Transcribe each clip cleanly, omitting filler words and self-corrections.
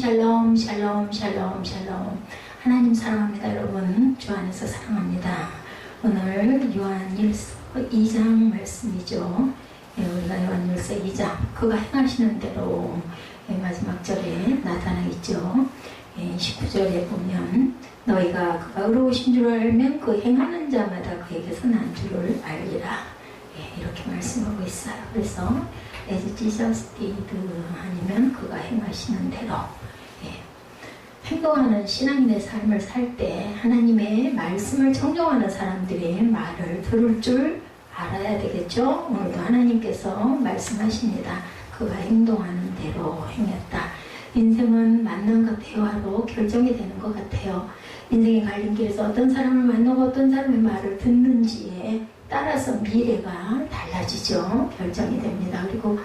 샬롬 샬롬 샬롬 샬롬. 하나님 사랑합니다. 여러분 주 안에서 사랑합니다. 오늘 요한일서 2장 말씀이죠. 우리가 요한일서 2장 그가 행하시는 대로 마지막 절에 나타나 있죠. 19절에 보면 너희가 그가 의로우신 줄 알면 그 행하는 자마다 그에게서 난 줄을 알리라. 이렇게 말씀하고 있어요. 그래서 as Jesus did 아니면 그가 행하시는 대로 행동하는 신앙인의 삶을 살 때 하나님의 말씀을 청종하는 사람들의 말을 들을 줄 알아야 되겠죠. 오늘도 하나님께서 말씀하십니다. 그가 행동하는 대로 행했다. 인생은 만남과 대화로 결정이 되는 것 같아요. 인생의 갈림길에서 어떤 사람을 만나고 어떤 사람의 말을 듣는지에 따라서 미래가 달라지죠. 결정이 됩니다. 그리고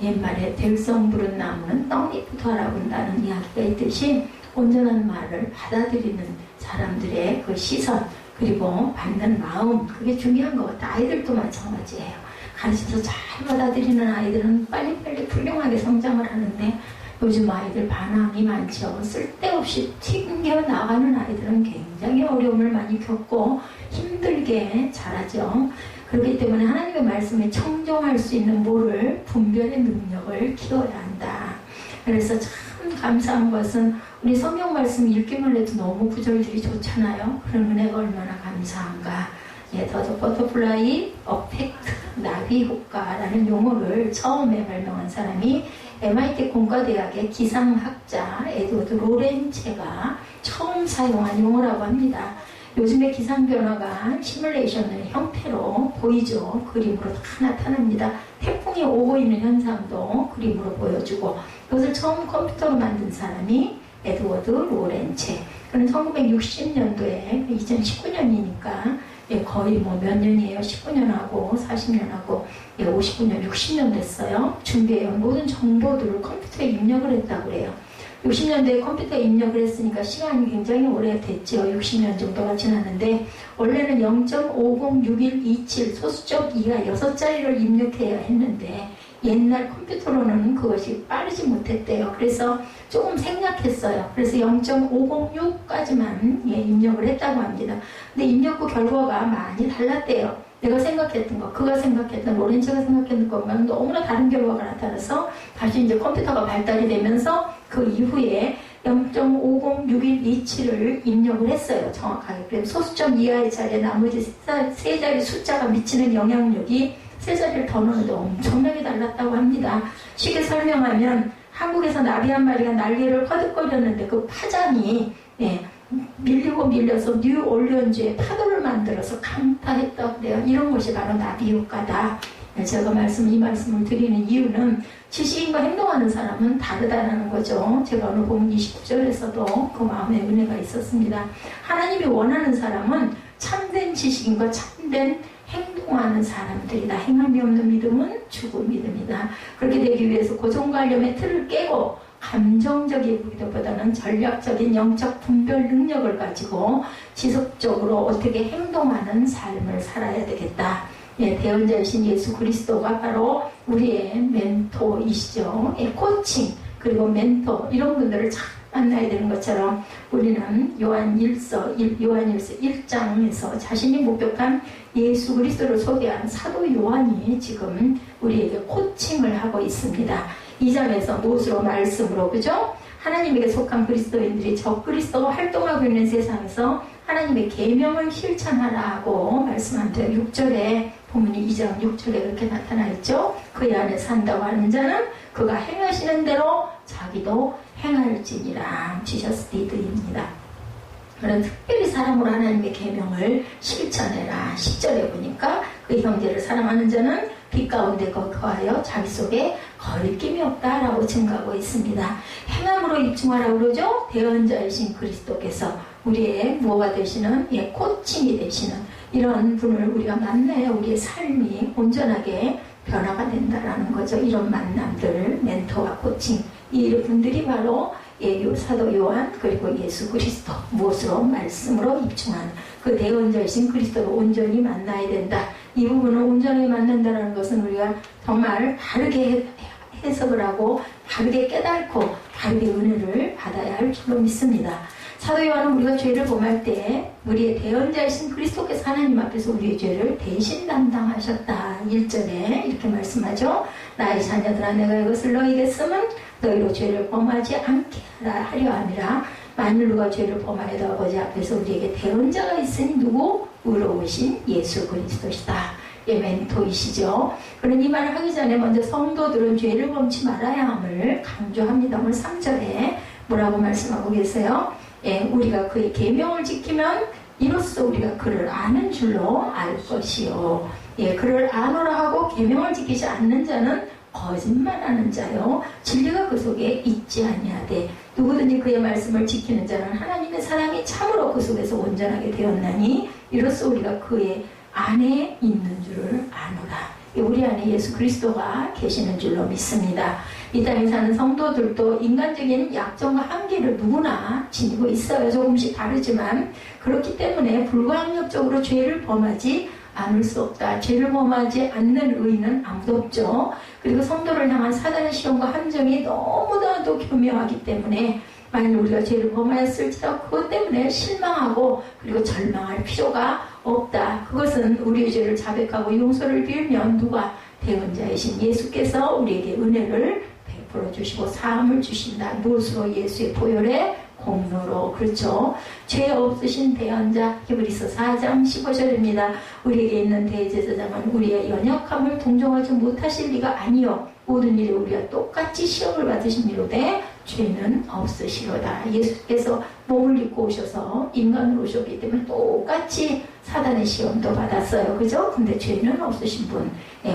옛말에 될성 부른 나무는 떡잎 터라본다는 이야기가 있듯이 온전한 말을 받아들이는 사람들의 그 시선 그리고 받는 마음 그게 중요한 것 같아요. 아이들도 마찬가지예요. 가르쳐서 잘 받아들이는 아이들은 빨리빨리 훌륭하게 성장을 하는데 요즘 아이들 반항이 많죠. 쓸데없이 튕겨나가는 아이들은 굉장히 어려움을 많이 겪고 힘들게 자라죠. 그렇기 때문에 하나님의 말씀에 청종할 수 있는 모를 분별의 능력을 키워야 한다. 그래서 참 감사한 것은 우리 성경 말씀 읽기만 해도 너무 구절들이 좋잖아요. 그런 은혜가 얼마나 감사한가. 더더 버터플라이 어펙트 나비 효과라는 용어를 처음에 발명한 사람이 MIT 공과대학의 기상학자 에드워드 로렌체가 처음 사용한 용어라고 합니다. 요즘의 기상 변화가 시뮬레이션의 형태로 보이죠. 그림으로 다 나타납니다. 태풍이 오고 있는 현상도 그림으로 보여주고 이것을 처음 컴퓨터로 만든 사람이 에드워드 로렌체. 그는 1960년도에 2019년이니까 거의 몇 년이에요. 19년하고 40년하고 59년, 60년 됐어요. 준비해온 모든 정보들을 컴퓨터에 입력을 했다고 그래요. 60년대에 컴퓨터에 입력을 했으니까 시간이 굉장히 오래됐죠. 60년 정도가 지났는데 원래는 0.506127 소수점 2가 6자리를 입력해야 했는데 옛날 컴퓨터로는 그것이 빠르지 못했대요. 그래서 조금 생략했어요. 그래서 0.506까지만 입력을 했다고 합니다. 근데 입력 후 결과가 많이 달랐대요. 내가 생각했던 거, 그가 생각했던, 로렌츠가 생각했던 것과는 너무나 다른 결과가 나타나서 다시 이제 컴퓨터가 발달이 되면서 그 이후에 0.506127을 입력을 했어요. 정확하게. 그래서 소수점 이하의 자리에 나머지 세 자리 숫자가 미치는 영향력이 세 자리를 더 넣었는데 엄청나게 달랐다고 합니다. 쉽게 설명하면 한국에서 나비 한 마리가 날개를 허득거렸는데 그 파장이 밀리고 밀려서 뉴올리언즈에 파도를 만들어서 강타했다고 그래요. 이런 것이 바로 나비 효과다. 제가 이 말씀을 드리는 이유는 지식인과 행동하는 사람은 다르다는 거죠. 제가 오늘 보면 29절에서도 그 마음의 은혜가 있었습니다. 하나님이 원하는 사람은 참된 지식인과 참된 행동하는 사람들이다. 행함이 없는 믿음은 죽은 믿음이다. 그렇게 되기 위해서 고정관념의 틀을 깨고 감정적이기보다는 전략적인 영적 분별 능력을 가지고 지속적으로 어떻게 행동하는 삶을 살아야 되겠다. 대언자이신 예수 그리스도가 바로 우리의 멘토이시죠. 코칭 그리고 멘토 이런 분들을 잘 만나야 되는 것처럼 우리는 요한일서 1장에서 자신이 목격한 예수 그리스도를 소개한 사도 요한이 지금 우리에게 코칭을 하고 있습니다. 2장에서 무엇으로 말씀으로 그죠? 하나님에게 속한 그리스도인들이 적그리스도가 활동하고 있는 세상에서 하나님의 계명을 실천하라고 말씀합니다. 6절에 보면 2장 6절에 그렇게 나타나 있죠. 그의 안에 산다고 하는 자는 그가 행하시는 대로 자기도 행할지니라. 지셔스 디드입니다. 그런 특별히 사람으로 하나님의 계명을 실천해라. 10절에 보니까 그 형제를 사랑하는 자는 빛 가운데 거하여 자기 속에 거리낌이 없다라고 증가하고 있습니다. 행함으로 입증하라고 그러죠. 대언자이신 그리스도께서 우리의 무엇가 되시는 코칭이 되시는 이런 분을 우리가 만나야 우리의 삶이 온전하게 변화가 된다라는 거죠. 이런 만남들, 멘토와 코칭 이 분들이 바로 사도 요한 그리고 예수 그리스도 무엇으로 말씀으로 입증하는 그 대언자이신 그리스도를 온전히 만나야 된다. 이 부분을 온전히 만난다는 것은 우리가 정말 다르게 해석을 하고 다르게 깨닫고 다르게 은혜를 할 줄로 믿습니다. 사도 요한은 우리가 죄를 범할 때 우리의 대언자이신 그리스도께서 하나님 앞에서 우리의 죄를 대신 담당하셨다. 1절에 이렇게 말씀하죠. 나의 자녀들아 내가 이것을 너희에게 쓰면 너희로 죄를 범하지 않게 하려 함이라. 만일 누가 죄를 범하여도 아버지 앞에서 우리에게 대언자가 있으니 누구? 의로우신 예수 그리스도시다. 예, 멘토이시죠. 그런 이 말을 하기 전에 먼저 성도들은 죄를 범치 말아야 함을 강조합니다. 오늘 3절에 뭐라고 말씀하고 계세요? 예, 우리가 그의 계명을 지키면 이로써 우리가 그를 아는 줄로 알 것이요. 예, 그를 아노라 하고 계명을 지키지 않는 자는 거짓말하는 자요. 진리가 그 속에 있지 아니하되 누구든지 그의 말씀을 지키는 자는 하나님의 사랑이 참으로 그 속에서 온전하게 되었나니 이로써 우리가 그의 안에 있는 줄을 아노라. 우리 안에 예수 그리스도가 계시는 줄로 믿습니다. 이 땅에 사는 성도들도 인간적인 약점과 한계를 누구나 지니고 있어요. 조금씩 다르지만 그렇기 때문에 불가항력적으로 죄를 범하지 않을 수 없다. 죄를 범하지 않는 의인은 아무도 없죠. 그리고 성도를 향한 사단의 시험과 함정이 너무나도 교묘하기 때문에 만일 우리가 죄를 범하였을지라도 그것 때문에 실망하고 그리고 절망할 필요가 없다. 그것은 우리의 죄를 자백하고 용서를 빌면 누가 대언자이신 예수께서 우리에게 은혜를 베풀어 주시고 사함을 주신다. 무엇으로? 예수의 보혈의 공로로. 그렇죠. 죄 없으신 대언자. 히브리서 4장 15절입니다. 우리에게 있는 대제사장은 우리의 연약함을 동정하지 못하실 리가 아니요 모든 일에 우리가 똑같이 시험을 받으신 이로되 죄는 없으시로다. 예수께서 몸을 입고 오셔서 인간으로 오셨기 때문에 똑같이 사단의 시험도 받았어요. 그죠? 근데 죄는 없으신 분,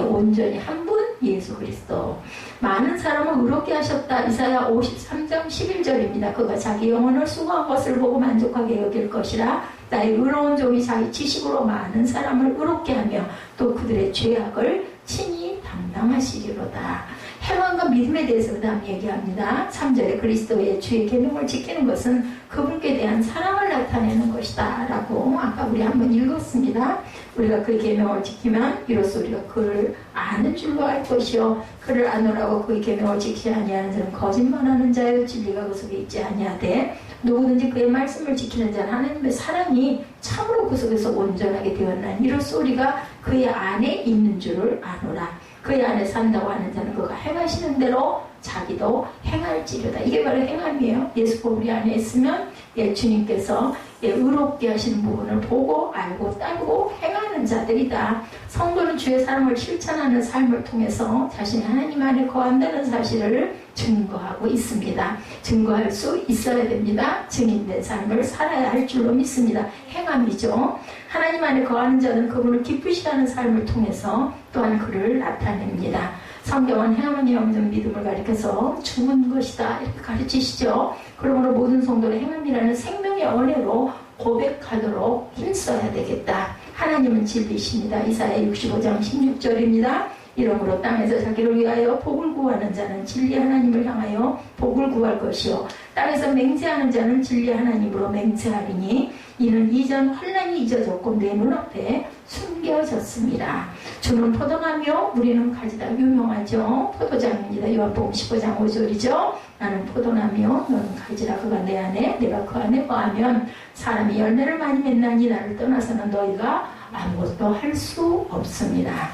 온전히 한 분 예수 그리스도. 많은 사람을 의롭게 하셨다. 이사야 53장 11절입니다. 그가 자기 영혼을 수고한 것을 보고 만족하게 여길 것이라. 나의 의로운 종이 자기 지식으로 많은 사람을 의롭게 하며 또 그들의 죄악을 친히 담당하시리로다. 행함과 믿음에 대해서 그 다음 얘기합니다. 3절에 그리스도의 주의 계명을 지키는 것은 그분께 대한 사랑을 나타내는 것이다 라고 아까 우리 한번 읽었습니다. 우리가 그의 계명을 지키면 이로써 우리가 그를 아는 줄로 알 것이요 그를 아노라고 그의 계명을 지키지 아니하는 자는 거짓말하는 자요 진리가 그 속에 있지 아니하되 누구든지 그의 말씀을 지키는 자는 하나님의 사랑이 참으로 그 속에서 온전하게 되었나니 이로써 우리가 그의 안에 있는 줄을 아노라. 그의 안에 산다고 하는 자는 그가 행하시는 대로 자기도 행할지로다. 이게 바로 행함이에요. 예수가 우리 안에 있으면 주님께서 의롭게 하시는 부분을 보고 알고 따르고 행하는 자들이다. 성도는 주의 사랑을 실천하는 삶을 통해서 자신이 하나님 안에 거한다는 사실을 증거하고 있습니다. 증거할 수 있어야 됩니다. 증인된 삶을 살아야 할 줄로 믿습니다. 행함이죠. 하나님 안에 거하는 자는 그분을 기쁘시하는 삶을 통해서 또한 그를 나타냅니다. 성경은 행함이 없는 믿음을 가리켜서 죽은 것이다 이렇게 가르치시죠. 그러므로 모든 성도는 행함이라는 생명의 언어로 고백하도록 힘써야 되겠다. 하나님은 진리십니다. 이사야 65장 16절입니다. 이러므로 땅에서 자기를 위하여 복을 구하는 자는 진리 하나님을 향하여 복을 구할 것이요 땅에서 맹세하는 자는 진리 하나님으로 맹세하리니 이는 이전 환난이 잊어졌고 내 눈앞에 숨겨졌습니다. 주는 포도나무요 우리는 가지다. 유명하죠. 포도장입니다. 요한복음 15장 5절이죠. 나는 포도나무요 너는 가지라. 그가 내 안에 내가 그 안에 거하면 사람이 열매를 많이 맺나니 나를 떠나서는 너희가 아무것도 할 수 없습니다.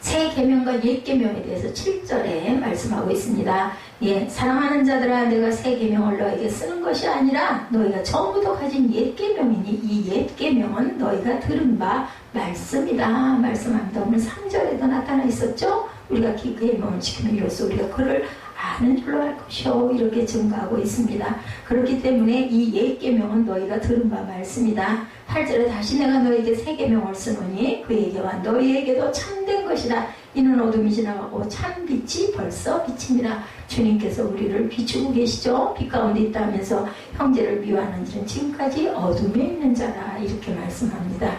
새 계명과 옛 계명에 대해서 7절에 말씀하고 있습니다. 사랑하는 자들아 내가 새 계명을 너에게 쓰는 것이 아니라 너희가 처음부터 가진 옛 계명이니 이 옛 계명은 너희가 들은 바 말씀이다. 말씀합니다. 오늘 3절에도 나타나 있었죠. 우리가 그 계명을 지키면 이로써 우리가 그를 아는 줄로 할 것이요 이렇게 증거하고 있습니다. 그렇기 때문에 이 옛 계명은 너희가 들은 바 말씀이다. 8절에 다시 내가 너에게 새 계명을 쓰노니 그에게와 너희에게도 참된 것이다. 이는 어둠이 지나가고 참 빛이 벌써 비칩니다. 주님께서 우리를 비추고 계시죠. 빛 가운데 있다 하면서 형제를 미워하는 자는 지금까지 어둠에 있는 자라 이렇게 말씀합니다.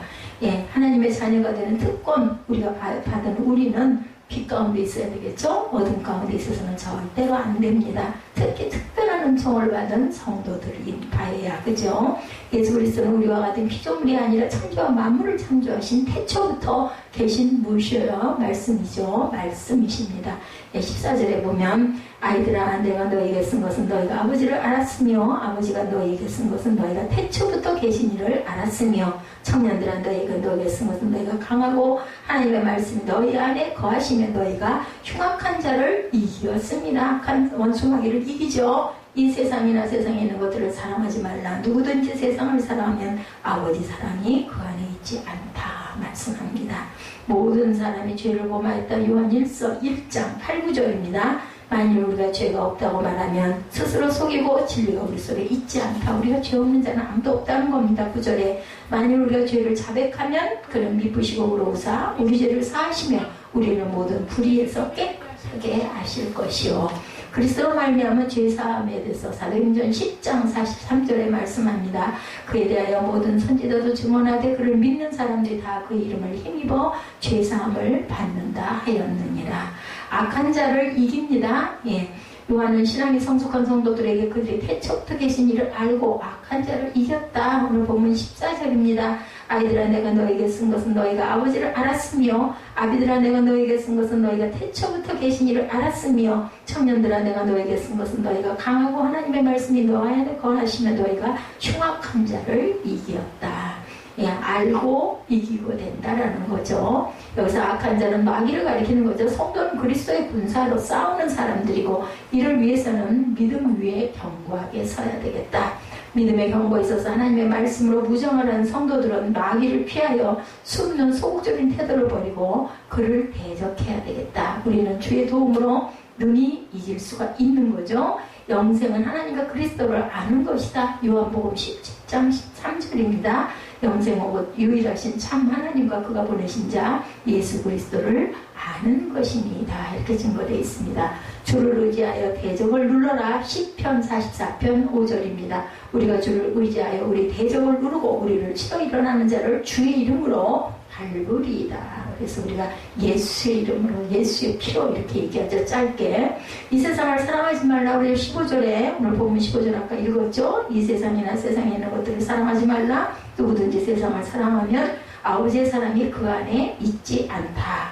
하나님의 자녀가 되는 특권 우리가 받은 우리는 빛 가운데 있어야 되겠죠. 어둠 가운데 있어서는 절대로 안 됩니다. 특히 특별한 은총을 받은 성도들인 바에야. 그죠? 예수 그리스도는 우리와 같은 피조물이 아니라 창조와 만물을 창조하신 태초부터 계신 무셔요. 말씀이죠. 말씀이십니다. 14절에 보면 아이들아 내가 너에게 쓴 것은 너희가 아버지를 알았으며 아버지가 너에게 쓴 것은 너희가 태초부터 계신 이를 알았으며 청년들아 너에게 쓴 것은 너희가 강하고 하나님의 말씀이 너희 안에 거하시면 너희가 흉악한 자를 이기었습니다. 악한 원수 마귀를 이기죠. 이 세상이나 세상에 있는 것들을 사랑하지 말라. 누구든지 세상을 사랑하면 아버지 사랑이 그 안에 있지 않다 말씀합니다. 모든 사람이 죄를 범하였다. 요한 1장 8, 9절입니다. 만일 우리가 죄가 없다고 말하면 스스로 속이고 진리가 우리 속에 있지 않다. 우리가 죄 없는 자는 아무도 없다는 겁니다. 9절에 만일 우리가 죄를 자백하면 그는 미쁘시고 의로우사 우리 죄를 사하시며 우리를 모든 불의에서 깨끗하게 하실 것이요. 그리스도로 말미암은 죄사함에 대해서 사도행전 10장 43절에 말씀합니다. 그에 대하여 모든 선지자도 증언하되 그를 믿는 사람들이 다 그 이름을 힘입어 죄사함을 받는다 하였느니라. 악한 자를 이깁니다. 예. 요한은 신앙이 성숙한 성도들에게 그들이 태초부터 계신 일을 알고 악한 자를 이겼다. 오늘 본문 14절입니다. 아이들아 내가 너에게 쓴 것은 너희가 아버지를 알았으며 아비들아 내가 너에게 쓴 것은 너희가 태초부터 계신 일을 알았으며 청년들아 내가 너에게 쓴 것은 너희가 강하고 하나님의 말씀이 너희 안에 거하시며 너희가 흉악한 자를 이겼다. 예, 알고 이기고 된다라는 거죠. 여기서 악한 자는 마귀를 가리키는 거죠. 성도는 그리스도의 군사로 싸우는 사람들이고 이를 위해서는 믿음 위에 견고하게 서야 되겠다. 믿음의 경고에 있어서 하나님의 말씀으로 무정을 한 성도들은 마귀를 피하여 숨는 소극적인 태도를 버리고 그를 대적해야 되겠다. 우리는 주의 도움으로 눈이 잊을 수가 있는 거죠. 영생은 하나님과 그리스도를 아는 것이다. 요한복음 17장 13절입니다. 영생 오고 유일하신 참 하나님과 그가 보내신 자 예수 그리스도를 아는 것입니다. 이렇게 증거되어 있습니다. 주를 의지하여 대적을 눌러라. 시편 44편 5절입니다. 우리가 주를 의지하여 우리 대적을 누르고 우리를 치러 일어나는 자를 주의 이름으로 밟으리이다. 그래서 우리가 예수의 이름으로 예수의 피로 이렇게 얘기하죠. 짧게 이 세상을 사랑하지 말라. 우리 15절에 오늘 보면 15절 아까 읽었죠. 이 세상이나 세상에 있는 것들을 사랑하지 말라. 누구든지 세상을 사랑하면 아버지의 사랑이 그 안에 있지 않다.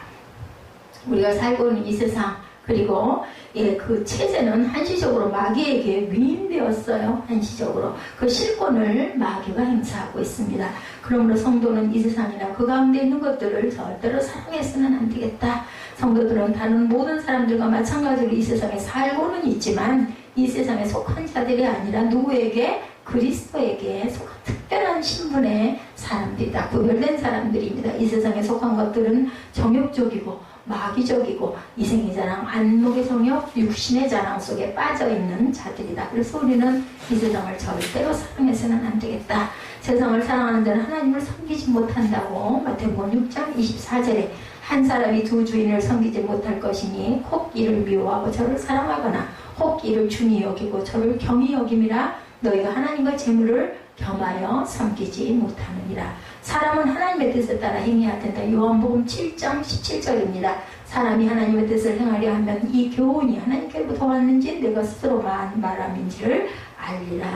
우리가 살고 있는 이 세상 그리고 그 체제는 한시적으로 마귀에게 위임되었어요. 한시적으로 그 실권을 마귀가 행사하고 있습니다. 그러므로 성도는 이 세상이나 그 가운데 있는 것들을 절대로 사랑해서는 안 되겠다. 성도들은 다른 모든 사람들과 마찬가지로 이 세상에 살고는 있지만 이 세상에 속한 자들이 아니라 누구에게? 그리스도에게 속한 특별한 신분의 사람들이다. 구별된 사람들입니다. 이 세상에 속한 것들은 정욕적이고 마귀적이고 이생의 자랑, 안목의 성욕, 육신의 자랑 속에 빠져있는 자들이다. 그래서 우리는 이 세상을 절대로 사랑해서는 안 되겠다. 세상을 사랑하는 자는 하나님을 섬기지 못한다고 마태복음 6장 24절에 한 사람이 두 주인을 섬기지 못할 것이니 혹 이를 미워하고 저를 사랑하거나 혹 이를 중히 여기고 저를 경히 여김이라 너희가 하나님과 재물을 겸하여 섬기지 못하느니라. 사람은 하나님의 뜻에 따라 행해야 된다. 요한복음 7장 17절입니다. 사람이 하나님의 뜻을 행하려 하면 이 교훈이 하나님께로부터 왔는지 내가 스스로 말함인지를 알리라.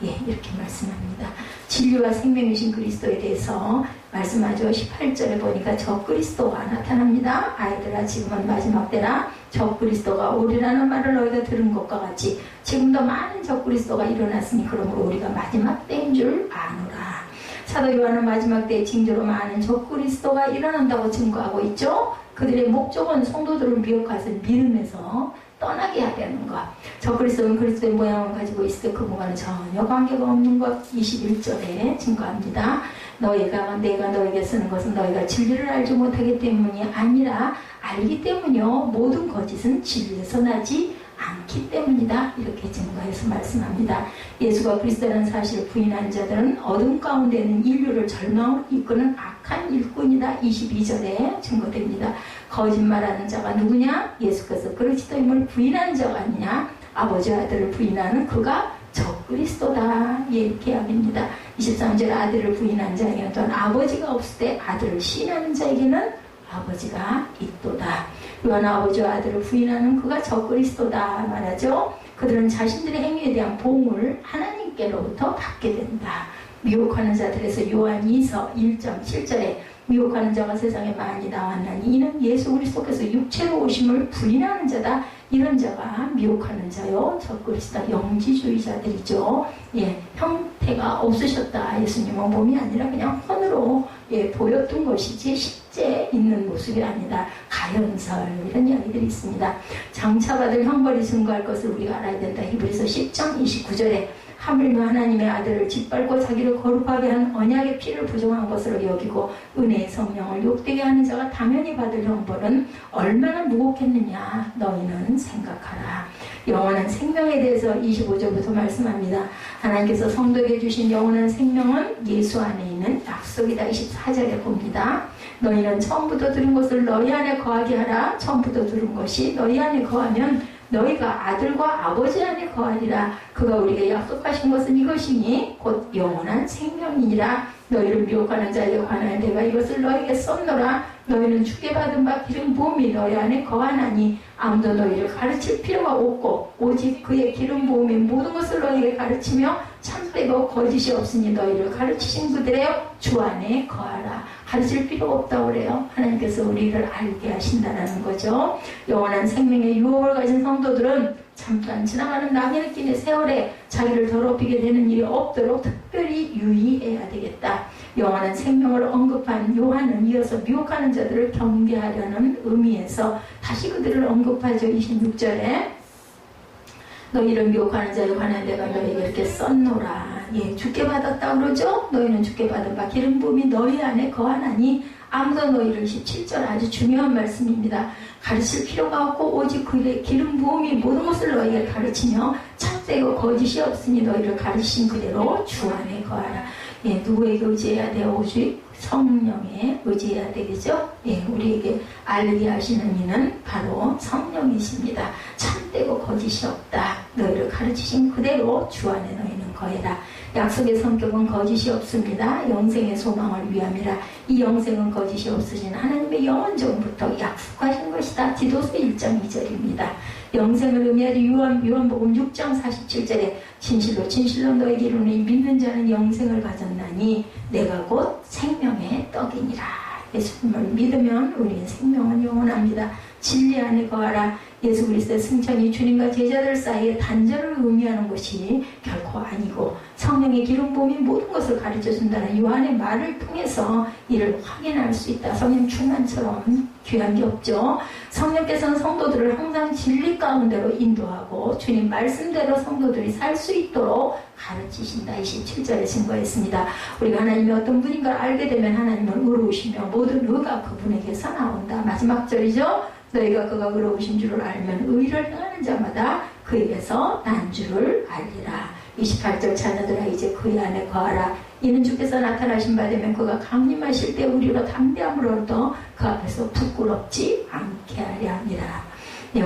예, 이렇게 말씀합니다. 진리와 생명이신 그리스도에 대해서 말씀하죠. 18절에 보니까 저 그리스도가 나타납니다. 아이들아 지금은 마지막 때라. 저 그리스도가 오리라는 말을 너희가 들은 것과 같이 지금도 많은 저 그리스도가 일어났으니 그러므로 우리가 마지막 때인 줄 아노라. 사도 요한은 마지막 때의 징조로 많은 저 그리스도가 일어난다고 증거하고 있죠. 그들의 목적은 성도들을 미혹해서 믿음에서 떠나게 해야 되는 것. 저 그리스도는 그리스도의 모양을 가지고 있을 때 그분과는 전혀 관계가 없는 것. 21절에 증거합니다. 너희가 내가 너에게 쓰는 것은 너희가 진리를 알지 못하기 때문이 아니라 알기 때문이요. 모든 거짓은 진리에서 나지 않기 때문이다. 이렇게 증거해서 말씀합니다. 예수가 그리스도라는 사실을 부인한 자들은 어둠 가운데 있는 인류를 절망으로 이끄는 악한 일꾼이다. 22절에 증거됩니다. 거짓말하는 자가 누구냐? 예수께서 그리스도임을 부인하는 자가 아니냐? 아버지와 아들을 부인하는 그가 저 그리스도다. 이렇게 합니다. 23절 아들을 부인한 자에게는 또한 아버지가 없을 때 아들을 시인하는 자에게는 아버지가 있도다. 요한 아버지와 아들을 부인하는 그가 저 그리스도다 말하죠. 그들은 자신들의 행위에 대한 보응을 하나님께로부터 받게 된다. 미혹하는 자들에서 요한 2서 1장 7절에 미혹하는 자가 세상에 많이 나왔나니 이는 예수 그리스도께서 육체로 오심을 부인하는 자다. 이런 자가 미혹하는 자요 적그리스도 영지주의자들이죠. 형태가 없으셨다. 예수님은 몸이 아니라 그냥 혼으로 보였던 것이지 실제 있는 모습이 아니다. 가연설 이런 이야기들이 있습니다. 장차받을 형벌이 증거할 것을 우리가 알아야 된다. 히브리서 10장 29절에 하물며 하나님의 아들을 짓밟고 자기를 거룩하게 한 언약의 피를 부정한 것으로 여기고 은혜의 성령을 욕되게 하는 자가 당연히 받을 형벌은 얼마나 무겁겠느냐 너희는 생각하라. 영원한 생명에 대해서 25절부터 말씀합니다. 하나님께서 성도에게 주신 영원한 생명은 예수 안에 있는 약속이다. 24절에 봅니다. 너희는 처음부터 들은 것을 너희 안에 거하게 하라. 처음부터 들은 것이 너희 안에 거하면 너희가 아들과 아버지 안에 거하리라. 그가 우리에게 약속하신 것은 이것이니 곧 영원한 생명이니라. 너희를 미혹하는 자에게 관하여 내가 이것을 너희에게 썼노라. 너희는 주께 받은 바 기름 부음이 너희 안에 거하나니 아무도 너희를 가르칠 필요가 없고 오직 그의 기름 부음이 모든 것을 너희에게 가르치며 참되고 거짓이 없으니 너희를 가르치신 그들의 주 안에 거하라. 가르칠 필요가 없다고 그래요. 하나님께서 우리를 알게 하신다는 거죠. 영원한 생명의 유혹을 가진 성도들은 잠깐 지나가는 낙이 느끼는 세월에 자기를 더럽히게 되는 일이 없도록 특별히 유의해야 되겠다. 영원한 생명을 언급한 요한은 이어서 미혹하는 자들을 경계하려는 의미에서 다시 그들을 언급하죠. 26절에 너희를 미혹하는 자에 관한 내가 너희에게 이렇게 썼노라. 주께 받았다 그러죠. 너희는 주께 받은 바 기름 부음이 너희 안에 거하나니 아무도 너희를 17절 아주 중요한 말씀입니다. 가르칠 필요가 없고 오직 그의 기름 부음이 모든 것을 너희에게 가르치며 참되고 거짓이 없으니 너희를 가르치신 그대로 주 안에 거하라. 누구에게 의지해야 돼요? 오직 성령에 의지해야 되겠죠? 우리에게 알게 하시는 이는 바로 성령이십니다. 참되고 거짓이 없다. 너희를 가르치신 그대로 주 안에 너희는 거해라. 약속의 성격은 거짓이 없습니다. 영생의 소망을 위함이라. 이 영생은 거짓이 없으신 하나님의 영원 전부터 약속하신 것이다. 디도서 1장 2절입니다. 영생을 의미하지 요한복음 6장 47절에 진실로 진실로 너에게 이르노니 믿는 자는 영생을 가졌나니 내가 곧 생명의 떡이니라. 예수님을 믿으면 우리의 생명은 영원합니다. 진리 안에 거하라. 예수 그리스도의 승천이 주님과 제자들 사이에 단절을 의미하는 것이 결코 아니고 성령의 기름 부음이 모든 것을 가르쳐준다는 요한의 말을 통해서 이를 확인할 수 있다. 성령 충만처럼 귀한 게 없죠. 성령께서는 성도들을 항상 진리 가운데로 인도하고 주님 말씀대로 성도들이 살 수 있도록 가르치신다. 27절에 증거했습니다. 우리가 하나님이 어떤 분인가 알게 되면 하나님은 의로우시며 모든 의가 그분에게서 나온다. 마지막 절이죠. 너희가 그가 의로우신 줄을 알면 의를 행하는 자마다 그에게서 난 줄을 알리라. 28절 자녀들아 이제 그의 안에 거하라. 이는 주께서 나타나신 바 되면 그가 강림하실 때 우리로 담대함을 얻어 그 앞에서 부끄럽지 않게 하려 함이라.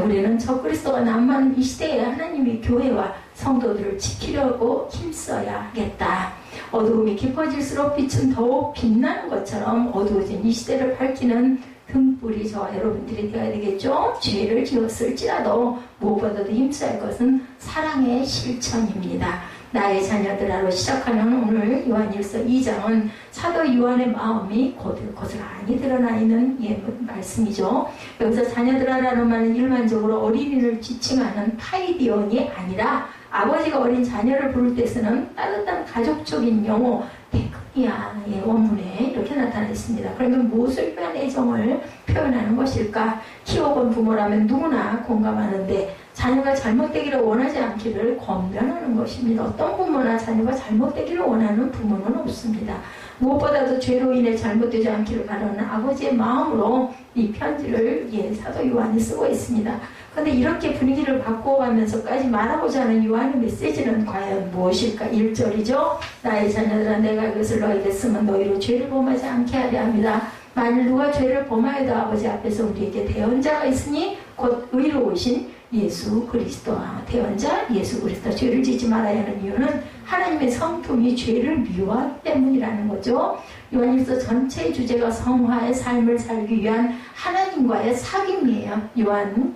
우리는 적그리스도가 난무하는 이 시대에 하나님이 교회와 성도들을 지키려고 힘써야 하겠다. 어두움이 깊어질수록 빛은 더욱 빛나는 것처럼 어두워진 이 시대를 밝히는 등불이 저와 여러분들이 되어야 되겠죠. 죄를 지었을지라도 무엇보다도 힘써야 할 것은 사랑의 실천입니다. 나의 자녀들아로 시작하는 오늘 요한일서 2장은 사도 요한의 마음이 고스란히 드러나 있는 말씀이죠. 여기서 자녀들아라는 말은 일반적으로 어린이를 지칭하는 파이디언이 아니라 아버지가 어린 자녀를 부를 때 쓰는 따뜻한 가족적인 용어 테크니아의 원문에 이렇게 나타나 있습니다. 그러면 무엇을 위한 애정을 표현하는 것일까? 키워본 부모라면 누구나 공감하는데 자녀가 잘못되기를 원하지 않기를 권면하는 것입니다. 어떤 부모나 자녀가 잘못되기를 원하는 부모는 없습니다. 무엇보다도 죄로 인해 잘못되지 않기를 바라는 아버지의 마음으로 이 편지를 사도 요한이 쓰고 있습니다. 그런데 이렇게 분위기를 바꿔가면서까지 말하고자 하는 요한의 메시지는 과연 무엇일까? 1절이죠. 나의 자녀들아 내가 이것을 너희에게 쓰면 너희로 죄를 범하지 않게 하려 합니다. 만일 누가 죄를 범하여도 아버지 앞에서 우리에게 대언자가 있으니 곧 의로우신 예수 그리스도와 대언자 예수 그리스도. 죄를 짓지 말아야 하는 이유는 하나님의 성품이 죄를 미워하기 때문이라는 거죠. 요한일서 전체의 주제가 성화의 삶을 살기 위한 하나님과의 사귐이에요. 요한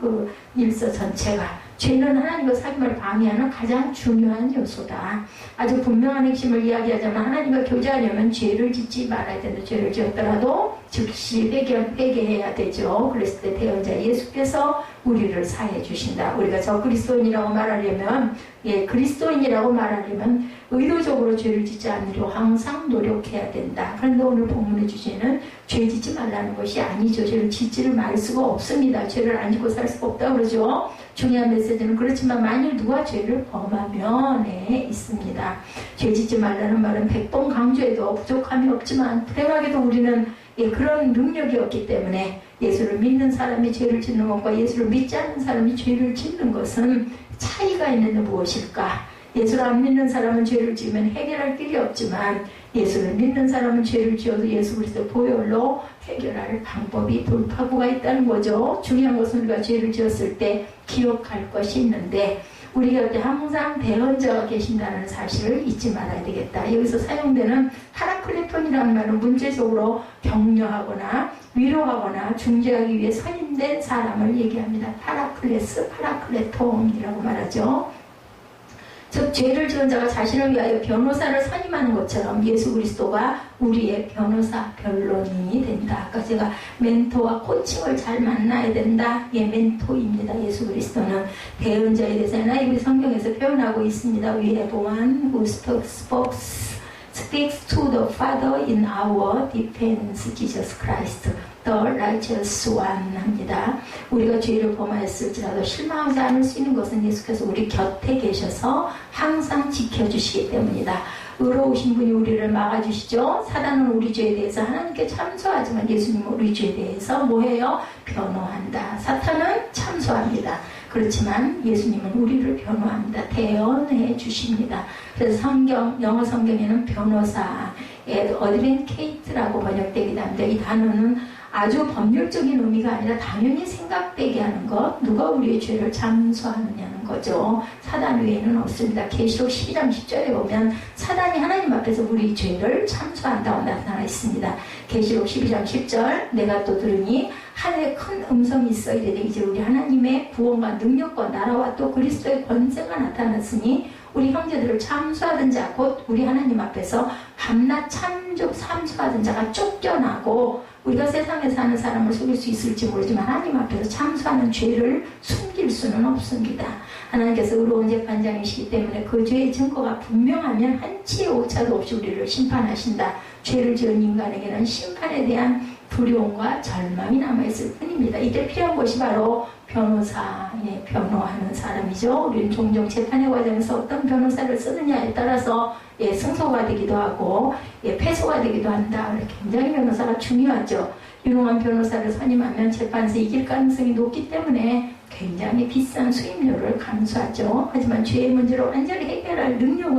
일서 전체가 죄는 하나님과 사귐을 방해하는 가장 중요한 요소다. 아주 분명한 핵심을 이야기하자면 하나님과 교제하려면 죄를 짓지 말아야 된다. 죄를 지었더라도 즉시 회개해야 되죠. 그랬을 때 대언자 예수께서 우리를 사해 주신다. 우리가 저 그리스도인이라고 말하려면 그리스도인이라고 말하려면 의도적으로 죄를 짓지 않으려 항상 노력해야 된다. 그런데 오늘 본문의 주제는 죄 짓지 말라는 것이 아니죠. 죄를 짓지를 말 수가 없습니다. 죄를 안 짓고 살 수가 없다 그러죠. 중요한 메시지는 그렇지만 만일 누가 죄를 범하면 있습니다. 죄 짓지 말라는 말은 100번 강조해도 부족함이 없지만 불행하게도 우리는 그런 능력이 없기 때문에 예수를 믿는 사람이 죄를 짓는 것과 예수를 믿지 않는 사람이 죄를 짓는 것은 차이가 있는데 무엇일까? 예수를 안 믿는 사람은 죄를 지으면 해결할 길이 없지만 예수를 믿는 사람은 죄를 지어도 예수 그리스도 보혈로 해결할 방법이 돌파구가 있다는 거죠. 중요한 것은 우리가 죄를 지었을 때 기억할 것이 있는데 우리 곁에 항상 대언자가 계신다는 사실을 잊지 말아야 되겠다. 여기서 사용되는 파라클레톤이라는 말은 문제적으로 격려하거나 위로하거나 중재하기 위해 선임된 사람을 얘기합니다. 파라클레톤이라고 말하죠. 즉 죄를 지은 자가 자신을 위하여 변호사를 선임하는 것처럼 예수 그리스도가 우리의 변호사 변론인이 된다. 아까 제가 멘토와 코칭을 잘 만나야 된다. 멘토입니다. 예수 그리스도는 대언자에 대해서 하나님의 성경에서 표현하고 있습니다. We have one who speaks to the Father in our defense, Jesus Christ, the righteous one 합니다. 우리가 죄를 범하였을지라도 실망하지 않을 수 있는 것은 예수께서 우리 곁에 계셔서 항상 지켜주시기 때문이다. 의로우신 분이 우리를 막아주시죠. 사단은 우리 죄에 대해서 하나님께 참소하지만 예수님은 우리 죄에 대해서 뭐해요? 변호한다. 사탄은 참소합니다. 그렇지만 예수님은 우리를 변호합니다. 대언해 주십니다. 그래서 영어 성경에는 변호사, 어드벤케이트라고 번역되기도 합니다. 이 단어는 아주 법률적인 의미가 아니라 당연히 생각되게 하는 것, 누가 우리의 죄를 참소하느냐는 거죠. 사단 외에는 없습니다. 계시록 12장 10절에 보면 사단이 하나님 앞에서 우리 죄를 참소한다고 나타나 있습니다. 계시록 12장 10절 내가 또 들으니 하늘에 큰 음성이 있어 이르되 이제 우리 하나님의 구원과 능력과 나라와 또 그리스도의 권세가 나타났으니 우리 형제들을 참소하던 자 곧 우리 하나님 앞에서 밤낮 참소하던 자가 쫓겨나고 우리가 세상에 사는 사람을 속일 수 있을지 모르지만 하나님 앞에서 참소하는 죄를 숨길 수는 없습니다. 하나님께서 의로운 재판장이시기 때문에 그 죄의 증거가 분명하면 한치의 오차도 없이 우리를 심판하신다. 죄를 지은 인간에게는 심판에 대한 두려움과 절망이 남아있을 뿐입니다. 이때 필요한 것이 바로 변호사, 변호하는 사람이죠. 우리는 종종 재판의 과정에서 어떤 변호사를 쓰느냐에 따라서 승소가 되기도 하고 패소가 되기도 한다. 굉장히 변호사가 중요하죠. 유능한 변호사를 선임하면 재판에서 이길 가능성이 높기 때문에 굉장히 비싼 수임료를 감수하죠. 하지만 죄의 문제를 완전히 해결할 능력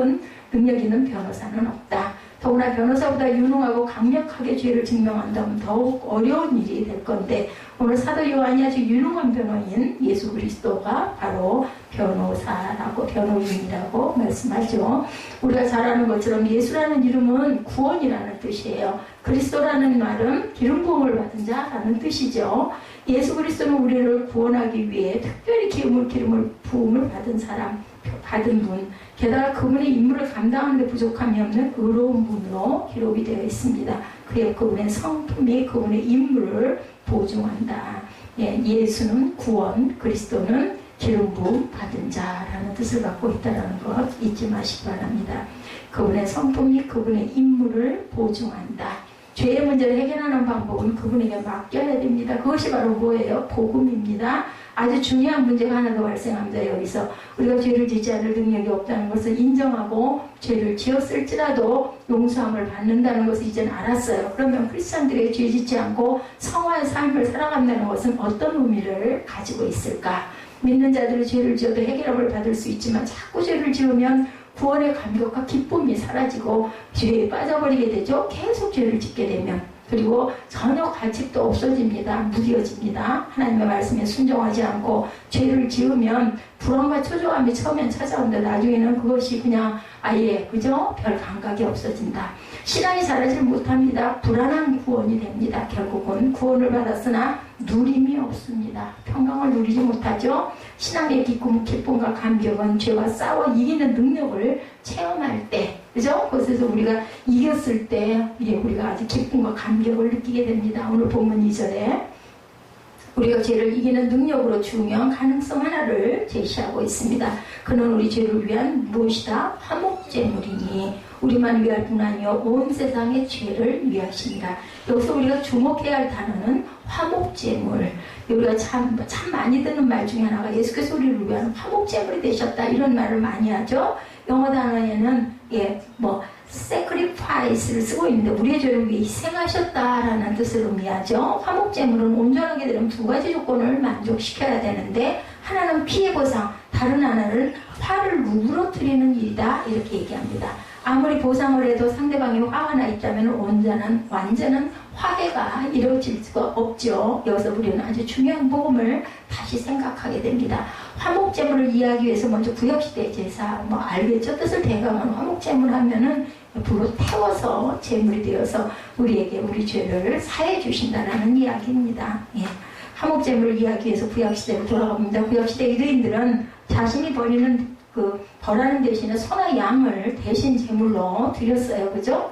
있는 변호사는 없다. 더구나 변호사보다 유능하고 강력하게 죄를 증명한다면 더욱 어려운 일이 될 건데 오늘 사도 요한이 아주 유능한 변호인 예수 그리스도가 바로 변호인이라고 말씀하죠. 우리가 잘 아는 것처럼 예수라는 이름은 구원이라는 뜻이에요. 그리스도라는 말은 기름 부음을 받은 자라는 뜻이죠. 예수 그리스도는 우리를 구원하기 위해 특별히 기름을 부음을 받은 분, 게다가 그분의 임무를 감당하는 데 부족함이 없는 의로운 분으로 기록이 되어 있습니다. 그분의 성품이 그분의 임무를 보증한다. 예수는 구원, 그리스도는 기름 부음 받은 자라는 뜻을 갖고 있다는 것 잊지 마시기 바랍니다. 그분의 성품이 그분의 임무를 보증한다. 죄의 문제를 해결하는 방법은 그분에게 맡겨야 됩니다. 그것이 바로 뭐예요? 복음입니다. 아주 중요한 문제가 하나 더 발생합니다. 여기서 우리가 죄를 짓지 않을 능력이 없다는 것을 인정하고 죄를 지었을지라도 용서함을 받는다는 것을 이제는 알았어요. 그러면 크리스찬들에게 죄 짓지 않고 성화의 삶을 살아간다는 것은 어떤 의미를 가지고 있을까? 믿는 자들이 죄를 지어도 해결함을 받을 수 있지만 자꾸 죄를 지으면 구원의 감격과 기쁨이 사라지고 죄에 빠져버리게 되죠. 계속 죄를 짓게 되면 그리고 전혀 가책도 없어집니다. 무뎌집니다. 하나님의 말씀에 순종하지 않고 죄를 지으면 불안과 초조함이 처음엔 찾아온다. 나중에는 그것이 그냥 아예 그죠? 별 감각이 없어진다. 신앙이 자라지 못합니다. 불안한 구원이 됩니다. 결국은 구원을 받았으나 누림이 없습니다. 평강을 누리지 못하죠. 신앙의 기쁨과 감격은 죄와 싸워 이기는 능력을 체험할 때, 그죠? 그것에서 우리가 이겼을 때 우리가 아주 기쁨과 감격을 느끼게 됩니다. 오늘 본문 2절에 우리가 죄를 이기는 능력으로 중요한 가능성 하나를 제시하고 있습니다. 그는 우리 죄를 위한 무엇이다? 화목제물이니 우리만 위할 뿐 아니요 온 세상의 죄를 위하신다. 여기서 우리가 주목해야 할 단어는 화목제물. 우리가 참 많이 듣는 말 중에 하나가 예수께서 우리를 위한 화목제물이 되셨다, 이런 말을 많이 하죠. 영어 단어에는 sacrifice를 쓰고 있는데 우리의 죄를 위해 희생하셨다라는 뜻을 의미하죠. 화목제물은 온전하게 되려면 두 가지 조건을 만족시켜야 되는데, 하나는 피해 보상, 다른 하나는 화를 누그러뜨리는 일이다, 이렇게 얘기합니다. 아무리 보상을 해도 상대방이 화가 나 있다면 완전한 화해가 이루어질 수가 없죠. 여기서 우리는 아주 중요한 복음을 다시 생각하게 됩니다. 화목제물을 이해하기 위해서 먼저 구약시대 제사, 알겠죠? 뜻을 대강한 화목제물 하면은 불로 태워서 제물이 되어서 우리에게 우리 죄를 사해 주신다라는 이야기입니다. 예. 화목제물을 이해하기 위해서 구약시대로 돌아갑니다. 구약시대 유대인들은 자신이 벌하는 대신에 소나 양을 대신 제물로 드렸어요. 그죠?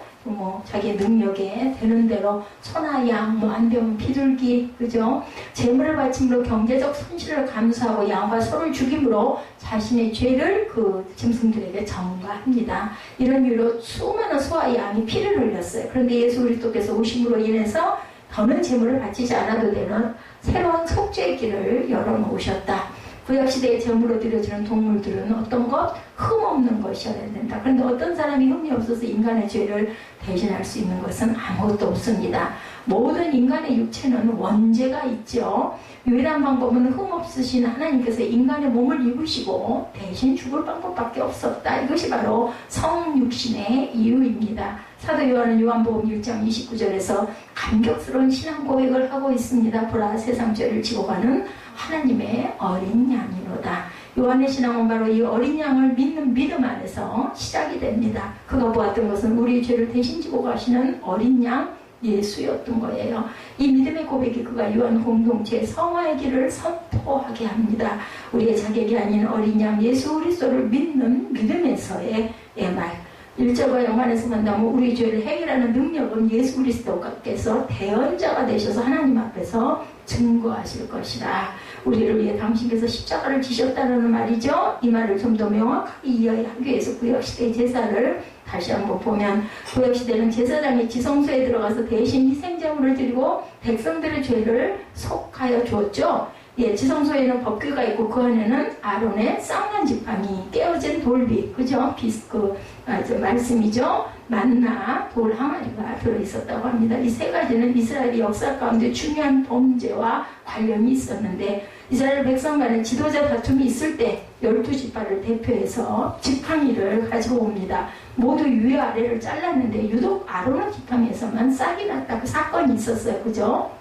자기의 능력에 되는 대로 소나 양, 안 되면 비둘기, 그죠? 제물을 바침으로 경제적 손실을 감수하고 양과 소를 죽임으로 자신의 죄를 그 짐승들에게 전가합니다. 이런 이유로 수많은 소와 양이 피를 흘렸어요. 그런데 예수 그리스도께서 오심으로 인해서 더는 제물을 바치지 않아도 되는 새로운 속죄의 길을 열어놓으셨다. 구약시대에 제물로 드려지는 동물들은 어떤 것? 흠없는 것이어야 된다. 그런데 어떤 사람이 흠이 없어서 인간의 죄를 대신할 수 있는 것은 아무것도 없습니다. 모든 인간의 육체는 원죄가 있죠. 유일한 방법은 흠없으신 하나님께서 인간의 몸을 입으시고 대신 죽을 방법밖에 없었다. 이것이 바로 성육신의 이유입니다. 사도 요한은 요한복음 1장 29절에서 감격스러운 신앙 고백을 하고 있습니다. 보라, 세상 죄를 지고 가는 하나님의 어린 양이로다. 요한의 신앙은 바로 이 어린 양을 믿는 믿음 안에서 시작이 됩니다. 그가 보았던 것은 우리의 죄를 대신 지고 가시는 어린 양 예수였던 거예요. 이 믿음의 고백이 그가 요한 공동체의 성화의 길을 선포하게 합니다. 우리의 자격이 아닌 어린 양 예수 그리스도를 믿는 믿음에서의 말. 1절과 영안에서 만나면 우리 죄를 해결하는 능력은 예수 그리스도께서 대언자가 되셔서 하나님 앞에서 증거하실 것이다. 우리를 위해 당신께서 십자가를 지셨다는 말이죠. 이 말을 좀 더 명확하게 이해하기 위해서 구약시대의 제사를 다시 한번 보면, 구약시대는 제사장이 지성소에 들어가서 대신 희생제물을 드리고 백성들의 죄를 속하여 주었죠. 예, 지성소에는 법궤가 있고 그 안에는 아론의 쌍난 지팡이, 깨어진 돌비, 그죠? 말씀이죠. 만나, 돌 항아리가 들어있었다고 합니다. 이 세 가지는 이스라엘의 역사 가운데 중요한 범죄와 관련이 있었는데, 이스라엘 백성 간에 지도자 다툼이 있을 때 12지파를 대표해서 지팡이를 가지고 옵니다. 모두 위아래를 잘랐는데 유독 아론의 지팡이에서만 싹이 났다. 그 사건이 있었어요. 그죠?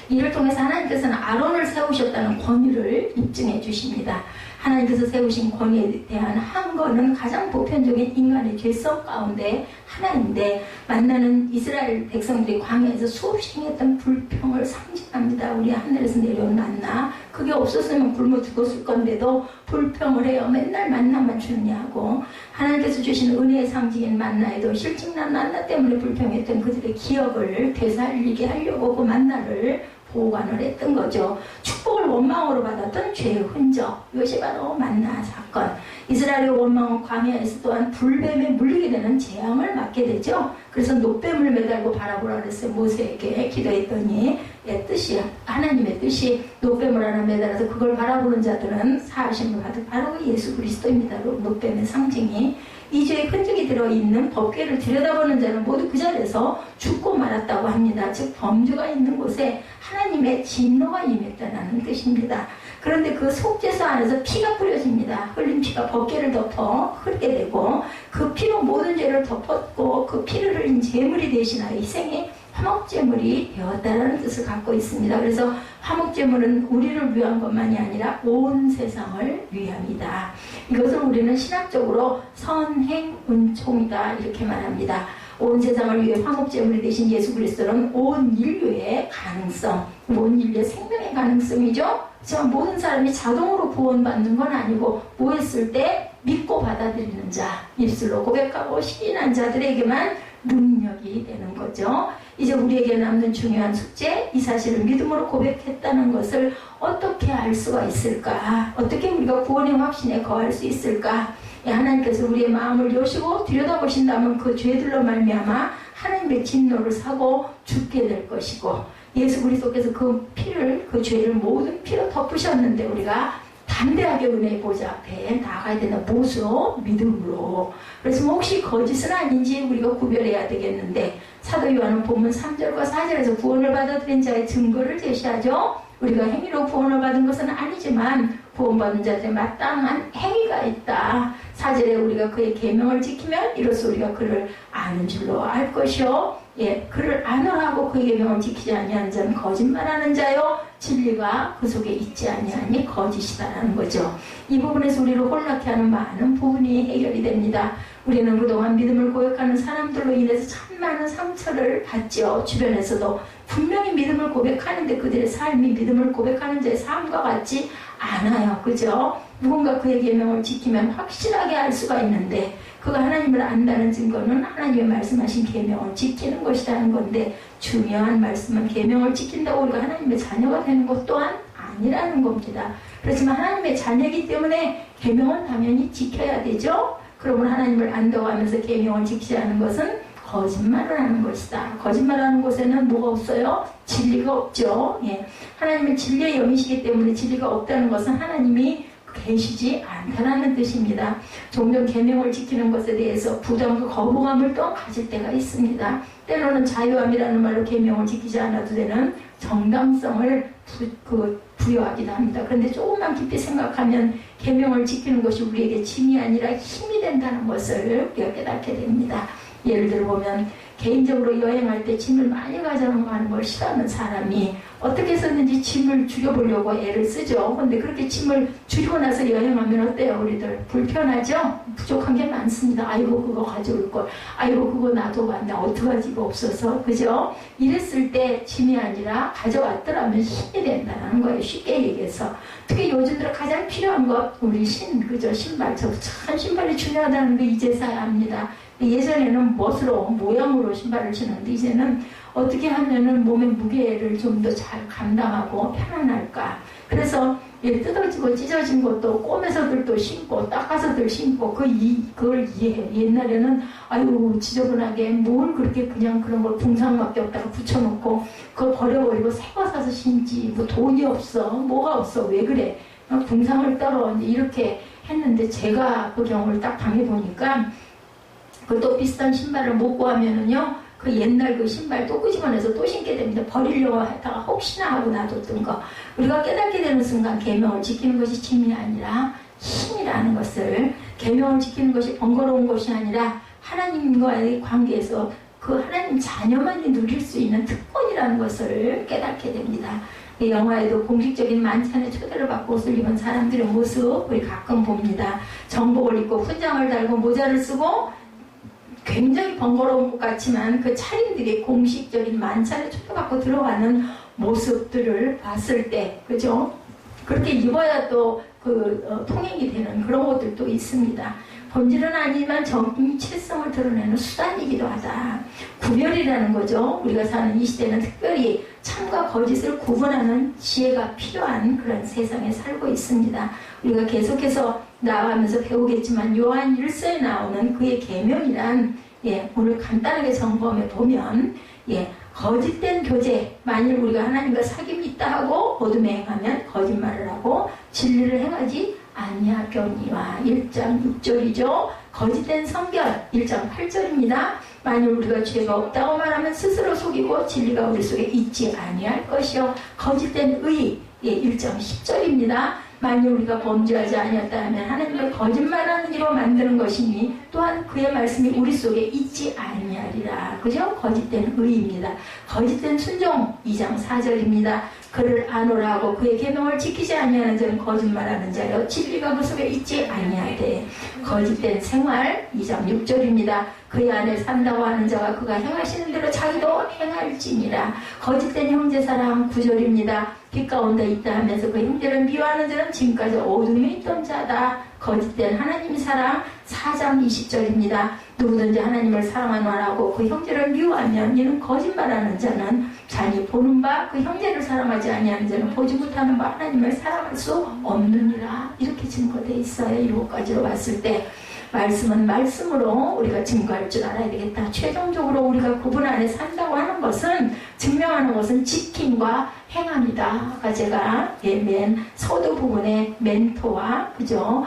이를 통해서 하나님께서는 아론을 세우셨다는 권위를 입증해 주십니다. 하나님께서 세우신 권위에 대한 항거는 가장 보편적인 인간의 죄성 가운데 하나인데, 만나는 이스라엘 백성들이 광야에서 수없이 행했던 불평을 상징합니다. 우리 하늘에서 내려온 만나, 그게 없었으면 굶어 죽었을 건데도 불평을 해요. 맨날 만나만 주느냐고. 하나님께서 주신 은혜의 상징인 만나에도 실직난 만나 때문에 불평했던 그들의 기억을 되살리게 하려고 그 만나를 보관을 했던 거죠. 축복을 원망으로 받았던 죄의 흔적, 이것이 바로 만나 사건. 이스라엘의 원망은 광야에서 또한 불뱀에 물리게 되는 재앙을 맞게 되죠. 그래서 노뱀을 매달고 바라보라 그랬어요. 모세에게 기도했더니 하나님의 뜻이 노뱀을 하나 매달아서 그걸 바라보는 자들은 사하심을 받을 바로 예수 그리스도입니다. 노뱀의 상징이 이 죄의 흔적이 들어있는 법궤를 들여다보는 자는 모두 그 자리에서 죽고 말았다고 합니다. 즉 범죄가 있는 곳에 하나님의 진노가 임했다는 뜻입니다. 그런데 그 속죄소 안에서 피가 뿌려집니다. 흘린 피가 법궤를 덮어 흐르게 되고, 그 피로 모든 죄를 덮었고 그 피를 흘린 제물이 대신하여 희생이 화목제물이 되었다라는 뜻을 갖고 있습니다. 그래서 화목제물은 우리를 위한 것만이 아니라 온 세상을 위함이다. 이것을 우리는 신학적으로 선행은총이다 이렇게 말합니다. 온 세상을 위해 화목제물이 되신 예수 그리스도는 온 인류의 가능성, 온 인류의 생명의 가능성이죠. 하지만 모든 사람이 자동으로 구원받는 건 아니고 뭐 했을 때 믿고 받아들이는 자, 입술로 고백하고 시인한 자들에게만 능력이 되는 거죠. 이제 우리에게 남는 중요한 숙제, 이 사실을 믿음으로 고백했다는 것을 어떻게 알 수가 있을까? 어떻게 우리가 구원의 확신에 거할 수 있을까? 하나님께서 우리의 마음을 여시고 들여다보신다면 그 죄들로 말미암아 하나님의 진노를 사고 죽게 될 것이고, 예수 그리스도께서 그 피를, 그 죄를 모든 피로 덮으셨는데 우리가 담대하게 은혜의 보좌 앞에 나가야 되는 보수로, 믿음으로. 그래서 혹시 거짓은 아닌지 우리가 구별해야 되겠는데, 사도 요한은 본문 3절과 4절에서 구원을 받아들인 자의 증거를 제시하죠. 우리가 행위로 구원을 받은 것은 아니지만 구원받은 자들의 마땅한 행위가 있다. 4절에 우리가 그의 계명을 지키면 이로써 우리가 그를 아는 줄로 알 것이요, 그를 아노라고 그의 계명을 지키지 아니하는 자는 거짓말하는 자요, 진리가 그 속에 있지 아니하니 거짓이다라는 거죠. 이 부분에서 우리를 혼란케 하는 많은 부분이 해결이 됩니다. 우리는 그동안 믿음을 고백하는 사람들로 인해서 참 많은 상처를 받죠. 주변에서도 분명히 믿음을 고백하는데 그들의 삶이 믿음을 고백하는 자의 삶과 같지 않아요. 그죠? 누군가 그의 계명을 지키면 확실하게 알 수가 있는데, 그가 하나님을 안다는 증거는 하나님의 말씀하신 계명을 지키는 것이라는 건데, 중요한 말씀은 계명을 지킨다고 우리가 하나님의 자녀가 되는 것 또한 아니라는 겁니다. 그렇지만 하나님의 자녀이기 때문에 계명은 당연히 지켜야 되죠. 그러면 하나님을 안다고 하면서 계명을 지키지 않는 것은 거짓말을 하는 것이다. 거짓말하는 곳에는 뭐가 없어요? 진리가 없죠. 하나님은 진리의 영이시기 때문에 진리가 없다는 것은 하나님이 계시지 않다라는 뜻입니다. 종종 계명을 지키는 것에 대해서 부담과 거부감을 또 가질 때가 있습니다. 때로는 자유함이라는 말로 계명을 지키지 않아도 되는 정당성을 부여하기도 합니다. 그런데 조금만 깊이 생각하면 계명을 지키는 것이 우리에게 짐이 아니라 힘이 된다는 것을 우리가 깨닫게 됩니다. 예를 들어 보면 개인적으로 여행할 때 짐을 많이 가져가는 걸 싫어하는 사람이 어떻게 해서든지 짐을 줄여보려고 애를 쓰죠. 근데 그렇게 짐을 줄이고 나서 여행하면 어때요? 우리들 불편하죠? 부족한 게 많습니다. 아이고 그거 가져올 걸, 아이고 그거 놔둬봤나, 어떡하지 이거 없어서, 그죠? 이랬을 때 짐이 아니라 가져왔더라면 힘이 된다는 거예요. 쉽게 얘기해서. 특히 요즘 들어 가장 필요한 것, 우리 그죠? 신발. 저 참 신발이 중요하다는 거 이제서야 압니다. 예전에는 멋으로, 모양으로 신발을 신었는데 이제는 어떻게 하면은 몸의 무게를 좀 더 잘 감당하고 편안할까. 그래서 뜯어지고 찢어진 것도 꼬매서들 또 신고 닦아서들 신고 그걸 이해해. 옛날에는 아유 지저분하게 뭘 그렇게 그냥 그런 걸 붕상밖에 없다가 붙여놓고 그걸 버려버리고 새 거 사서 신지. 뭐 돈이 없어, 뭐가 없어, 왜 그래, 붕상을 떨어, 이렇게 했는데 제가 그 경우를 딱 당해보니까 또 비슷한 신발을 못 구하면은요, 그 옛날 그 신발 또 끄집어내서 또 신게 됩니다. 버리려고 했다가 혹시나 하고 놔뒀던 거. 우리가 깨닫게 되는 순간 계명을 지키는 것이 짐이 아니라 힘이라는 것을, 계명을 지키는 것이 번거로운 것이 아니라 하나님과의 관계에서 그 하나님 자녀만이 누릴 수 있는 특권이라는 것을 깨닫게 됩니다. 영화에도 공식적인 만찬에 초대를 받고 옷을 입은 사람들의 모습 우리 가끔 봅니다. 정복을 입고 훈장을 달고 모자를 쓰고 굉장히 번거로운 것 같지만 그 차림들이 공식적인 만찬에 초대받고 들어가는 모습들을 봤을 때, 그죠? 그렇게 입어야 또 통행이 되는 그런 것들도 있습니다. 본질은 아니지만 정체성을 드러내는 수단이기도 하다. 구별이라는 거죠. 우리가 사는 이 시대는 특별히 참과 거짓을 구분하는 지혜가 필요한 그런 세상에 살고 있습니다. 우리가 계속해서 나아가면서 배우겠지만 요한 1서에 나오는 그의 계명이란, 오늘 간단하게 점검해 보면, 거짓된 교제, 만일 우리가 하나님과 사귐이 있다 하고 어둠에 행하면 거짓말을 하고 진리를 행하지 아니하거니와 1장 6절이죠. 거짓된 성결 1장 8절입니다. 만일 우리가 죄가 없다고 말하면 스스로 속이고 진리가 우리 속에 있지 아니할 것이요. 거짓된 의 1장 10절입니다. 만일 우리가 범죄하지 아니었다 하면 하나님을 거짓말하는 이로 만드는 것이니 또한 그의 말씀이 우리 속에 있지 아니하리라. 그죠? 거짓된 의입니다. 거짓된 순종 2장 4절입니다. 그를 아노라 하고 그의 계명을 지키지 아니하는 자는 거짓말하는 자여 진리가 그 속에 있지 아니하되 거짓된 생활 2장 6절입니다. 그의 안에 산다고 하는 자가 그가 행하시는 대로 자기도 행할지니라. 거짓된 형제사랑 9절입니다. 빛 가운데 있다 하면서 그 형제를 미워하는 자는 지금까지 어둠에 있던 자다. 거짓된 하나님 사랑 4장 20절입니다. 누구든지 하나님을 사랑하노라고 그 형제를 미워하면 이는 거짓말하는 자는 자니 보는 바 그 형제를 사랑하지 아니하는 자는 보지 못하는 바 하나님을 사랑할 수 없느니라. 이렇게 증거되어 있어요. 7가지로 봤을 때 말씀은 말씀으로 우리가 증거할 줄 알아야 되겠다. 최종적으로 우리가 그분 안에 산다고 하는 것은 증명하는 것은 지킴과 행함이다. 아까 제가 맨 서두 부분의 멘토와 그죠?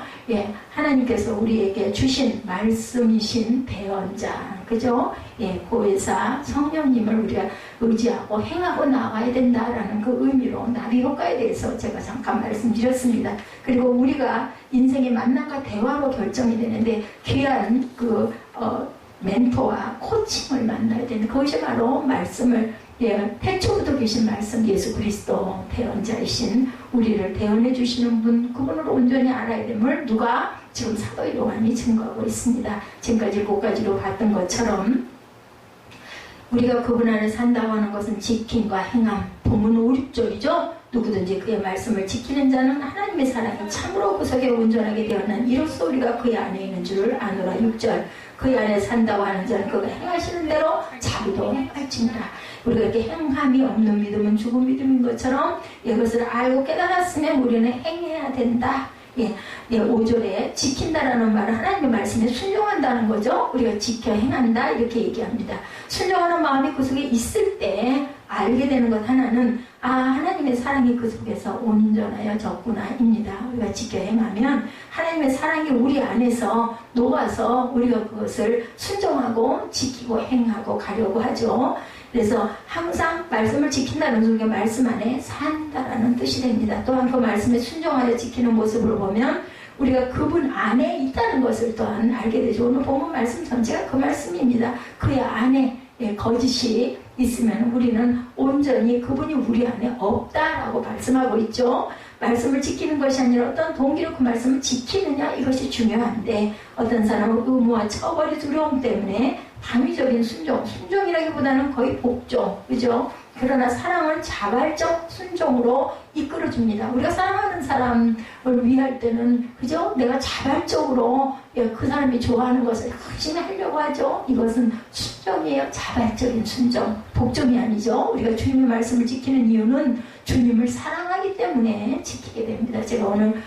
하나님께서 우리에게 주신 말씀이신 대언자 그죠? 보혜사 성령님을 우리가 의지하고 행하고 나가야 된다라는 그 의미로 나비 효과에 대해서 제가 잠깐 말씀드렸습니다. 그리고 우리가 인생의 만남과 대화로 결정이 되는데 귀한 멘토와 코칭을 만나야 되는 그것이 바로 말씀을 태초부터 계신 말씀 예수 그리스도 대언자이신 우리를 대언해 주시는 분 그분을 온전히 알아야 됨을 누가 지금 사도 요한이 증거하고 있습니다. 지금까지 7가지로 봤던 것처럼 우리가 그분 안에 산다고 하는 것은 지킴과 행함 본문 5, 6절이죠. 누구든지 그의 말씀을 지키는 자는 하나님의 사랑이 참으로 그 속에 온전하게 되었는 이로써 우리가 그의 안에 있는 줄을 아노라. 6절 그의 안에 산다고 하는 자는 그가 행하시는 대로 자기도 행할지니라. 우리가 이렇게 행함이 없는 믿음은 죽은 믿음인 것처럼 이것을 알고 깨달았으면 우리는 행해야 된다. 5절에 지킨다라는 말은 하나님의 말씀에 순종한다는 거죠. 우리가 지켜 행한다 이렇게 얘기합니다. 순종하는 마음이 그 속에 있을 때 알게 되는 것 하나는 하나님의 사랑이 그 속에서 온전하여졌구나입니다. 우리가 지켜 행하면 하나님의 사랑이 우리 안에서 녹아서 우리가 그것을 순종하고 지키고 행하고 가려고 하죠. 그래서 항상 말씀을 지킨다는 속에 말씀 안에 산다라는 뜻이 됩니다. 또한 그 말씀에 순종하여 지키는 모습을 보면 우리가 그분 안에 있다는 것을 또한 알게 되죠. 오늘 본문 말씀 전체가 그 말씀입니다. 그의 안에 거짓이 있으면 우리는 온전히 그분이 우리 안에 없다라고 말씀하고 있죠. 말씀을 지키는 것이 아니라 어떤 동기로 그 말씀을 지키느냐 이것이 중요한데 어떤 사람은 의무와 처벌이 두려움 때문에 당위적인 순종이라기보다는 거의 복종, 그죠? 그러나 사랑은 자발적 순종으로 이끌어줍니다. 우리가 사랑하는 사람을 위할 때는, 그죠? 내가 자발적으로 그 사람이 좋아하는 것을 확신히 하려고 하죠. 이것은 순종이에요. 자발적인 순종. 복종이 아니죠. 우리가 주님의 말씀을 지키는 이유는 주님을 사랑하기 때문에 지키게 됩니다. 제가 오늘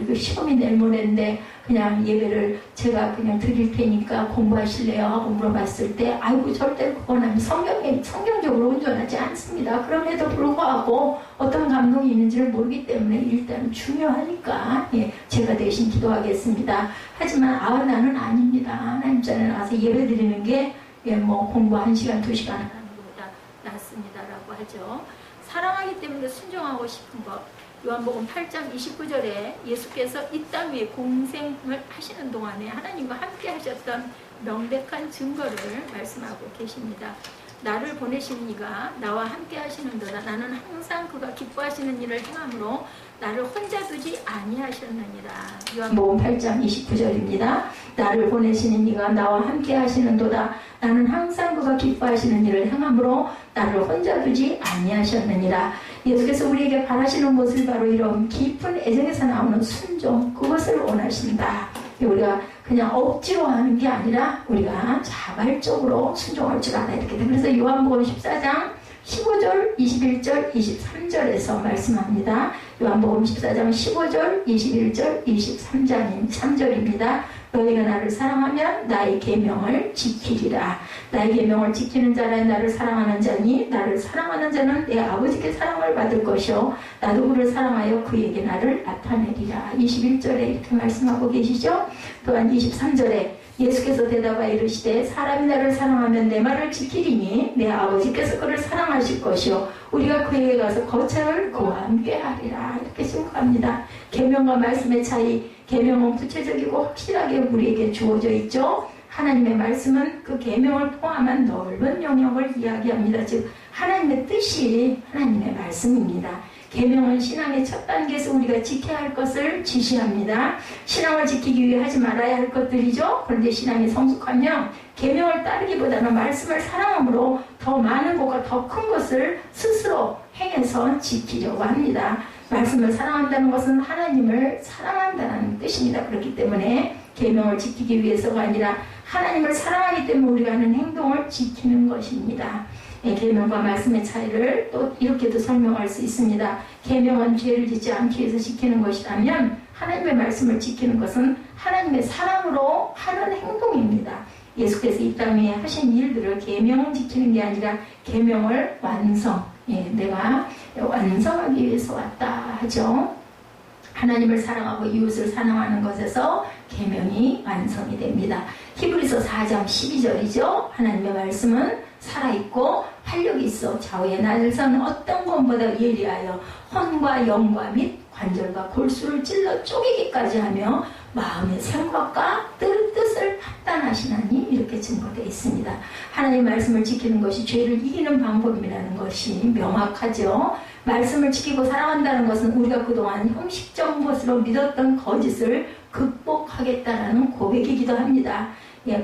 이거 시험이 내일 모레인데 그냥 예배를 제가 그냥 드릴 테니까 공부하실래요? 하고 물어봤을 때 절대 그건 성경적으로 온전하지 않습니다. 그럼에도 불구하고 어떤 감동이 있는지를 모르기 때문에 일단 중요하니까 제가 대신 기도하겠습니다. 하지만 나는 아닙니다. 하나님 전에 나와서 예배 드리는 게 공부 1시간 2시간 하는 것보다 낫습니다라고 하죠. 사랑하기 때문에 순종하고 싶은 것. 요한복음 8장 29절에 예수께서 이 땅 위에 공생을 하시는 동안에 하나님과 함께 하셨던 명백한 증거를 말씀하고 계십니다. 나를 보내신 이가 나와 함께 하시는도다. 나는 항상 그가 기뻐하시는 일을 행함으로 나를 혼자 두지 아니하셨느니라. 요한복음 8장 29절입니다. 나를 보내시는 이가 나와 함께 하시는도다. 나는 항상 그가 기뻐하시는 일을 행함으로 나를 혼자 두지 아니하셨느니라. 예수께서 우리에게 바라시는 것을 바로 이런 깊은 애정에서 나오는 순종, 그것을 원하신다. 우리가 그냥 억지로 하는 게 아니라 우리가 자발적으로 순종할 줄 알아야 되겠다. 그래서 요한복음 14장 15절, 21절, 23절에서 말씀합니다. 요한복음 14장 15절, 21절, 23절입니다. 너희가 나를 사랑하면 나의 계명을 지키리라. 나의 계명을 지키는 자는 나를 사랑하는 자니 나를 사랑하는 자는 내 아버지께 사랑을 받을 것이요 나도 그를 사랑하여 그에게 나를 나타내리라. 21절에 이렇게 말씀하고 계시죠. 또한 23절에 예수께서 대답하여 이르시되 사람이 나를 사랑하면 내 말을 지키리니 내 아버지께서 그를 사랑하실 것이요 우리가 그에게 가서 거처를 그와 함께 하리라. 이렇게 증거합니다. 계명과 말씀의 차이, 계명은 구체적이고 확실하게 우리에게 주어져 있죠. 하나님의 말씀은 그 계명을 포함한 넓은 영역을 이야기합니다. 즉 하나님의 뜻이 하나님의 말씀입니다. 계명은 신앙의 첫 단계에서 우리가 지켜야 할 것을 지시합니다. 신앙을 지키기 위해 하지 말아야 할 것들이죠. 그런데 신앙이 성숙하면 계명을 따르기보다는 말씀을 사랑함으로 더 많은 것과 더 큰 것을 스스로 행해서 지키려고 합니다. 말씀을 사랑한다는 것은 하나님을 사랑한다는 뜻입니다. 그렇기 때문에 계명을 지키기 위해서가 아니라 하나님을 사랑하기 때문에 우리가 하는 행동을 지키는 것입니다. 계명과 말씀의 차이를 또 이렇게도 설명할 수 있습니다. 계명은 죄를 짓지 않기 위해서 지키는 것이라면 하나님의 말씀을 지키는 것은 하나님의 사랑으로 하는 행동입니다. 예수께서 이 땅에 하신 일들을 계명을 지키는 게 아니라 계명을 내가 완성하기 위해서 왔다 하죠. 하나님을 사랑하고 이웃을 사랑하는 것에서 계명이 완성이 됩니다. 히브리서 4장 12절이죠. 하나님의 말씀은 살아있고 활력이 있어 좌우에 날선 어떤 것보다 예리하여 혼과 영과 및 관절과 골수를 찔러 쪼개기까지 하며 마음의 생각과 뜻을 판단하시나니 이렇게 증거되어 있습니다. 하나님의 말씀을 지키는 것이 죄를 이기는 방법이라는 것이 명확하죠. 말씀을 지키고 사랑한다는 것은 우리가 그동안 형식적인 것으로 믿었던 거짓을 극복하겠다라는 고백이기도 합니다.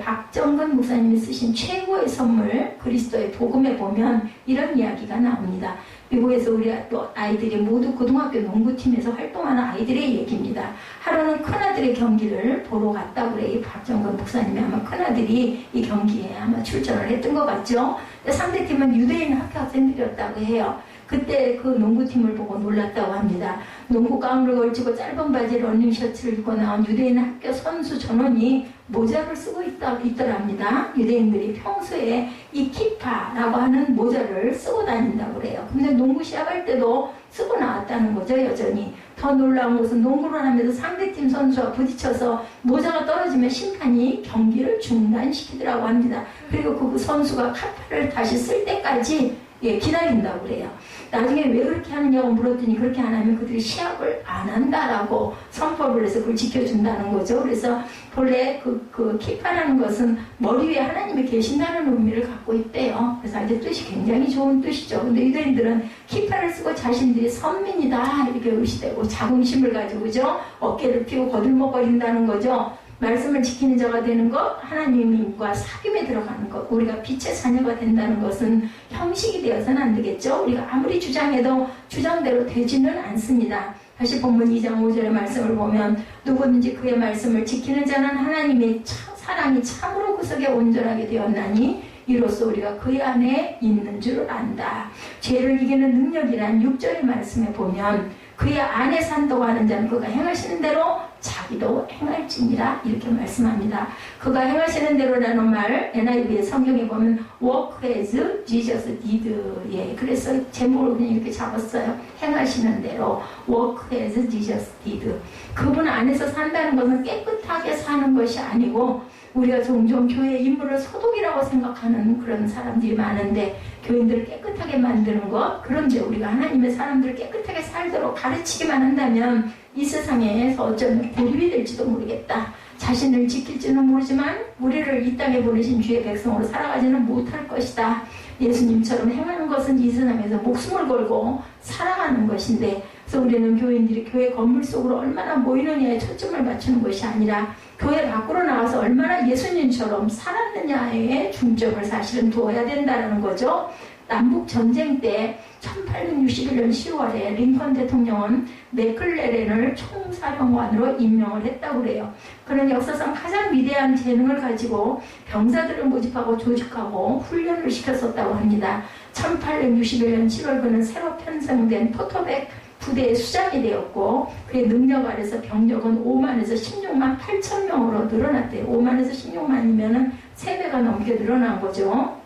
박정근 목사님이 쓰신 최고의 선물 그리스도의 복음에 보면 이런 이야기가 나옵니다. 미국에서 우리 또 아이들이 모두 고등학교 농구팀에서 활동하는 아이들의 얘기입니다. 하루는 큰아들의 경기를 보러 갔다고 그래요. 이 박정근 목사님이 아마 큰아들이 이 경기에 아마 출전을 했던 것 같죠. 근데 상대팀은 유대인 학교 학생들이었다고 해요. 그때 그 농구팀을 보고 놀랐다고 합니다. 농구 가운을 걸치고 짧은 바지 러닝 셔츠를 입고 나온 유대인 학교 선수 전원이 모자를 쓰고 있더랍니다. 유대인들이 평소에 이 키파라고 하는 모자를 쓰고 다닌다고 그래요. 근데 농구 시합할 때도 쓰고 나왔다는 거죠, 여전히. 더 놀라운 것은 농구를 하면서 상대팀 선수와 부딪혀서 모자가 떨어지면 심판이 경기를 중단시키더라고 합니다. 그리고 그 선수가 카파를 다시 쓸 때까지 기다린다고 그래요. 나중에 왜 그렇게 하느냐고 물었더니 그렇게 안 하면 그들이 시합을 안 한다라고 선포를 해서 그걸 지켜준다는 거죠. 그래서 본래 그 키파라는 것은 머리 위에 하나님이 계신다는 의미를 갖고 있대요. 그래서 아주 뜻이 굉장히 좋은 뜻이죠. 근데 유대인들은 키파를 쓰고 자신들이 선민이다 이렇게 의시되고 자긍심을 가지고 그죠? 어깨를 펴고 거들먹거린다는 거죠. 말씀을 지키는 자가 되는 것, 하나님과 사귐에 들어가는 것, 우리가 빛의 자녀가 된다는 것은 형식이 되어서는 안 되겠죠. 우리가 아무리 주장해도 주장대로 되지는 않습니다. 다시 본문 2장 5절의 말씀을 보면 누구든지 그의 말씀을 지키는 자는 하나님의 사랑이 참으로 구석에 온전하게 되었나니 이로써 우리가 그의 안에 있는 줄 안다. 죄를 이기는 능력이란 6절의 말씀에 보면 그의 안에 산다고 하는 자는 그가 행하시는 대로 자기도 행할지니라 이렇게 말씀합니다. 그가 행하시는 대로라는 말 NIV의 성경에 보면 walk as Jesus did. 그래서 제목을 그냥 이렇게 잡았어요. 행하시는 대로 walk as Jesus did. 그분 안에서 산다는 것은 깨끗하게 사는 것이 아니고 우리가 종종 교회 인물을 소독이라고 생각하는 그런 사람들이 많은데 교인들을 깨끗하게 만드는 것, 그런데 우리가 하나님의 사람들을 깨끗하게 살도록 가르치기만 한다면 이 세상에서 어쩌면 고립이 될지도 모르겠다. 자신을 지킬지는 모르지만 우리를 이 땅에 보내신 주의 백성으로 살아가지는 못할 것이다. 예수님처럼 행하는 것은 이 세상에서 목숨을 걸고 살아가는 것인데, 그래서 우리는 교인들이 교회 건물 속으로 얼마나 모이느냐에 초점을 맞추는 것이 아니라 교회 밖으로 나와서 얼마나 예수님처럼 살았느냐에 중점을 사실은 두어야 된다는 거죠. 남북 전쟁 때 1861년 10월에 링컨 대통령은 맥클레렌을 총사령관으로 임명을 했다고 그래요. 그는 역사상 가장 위대한 재능을 가지고 병사들을 모집하고 조직하고 훈련을 시켰었다고 합니다. 1861년 7월 그는 새로 편성된 포토백 부대의 수장이 되었고 그의 능력 아래서 병력은 5만에서 16만 8천 명으로 늘어났대요. 5만에서 16만이면 3배가 넘게 늘어난 거죠.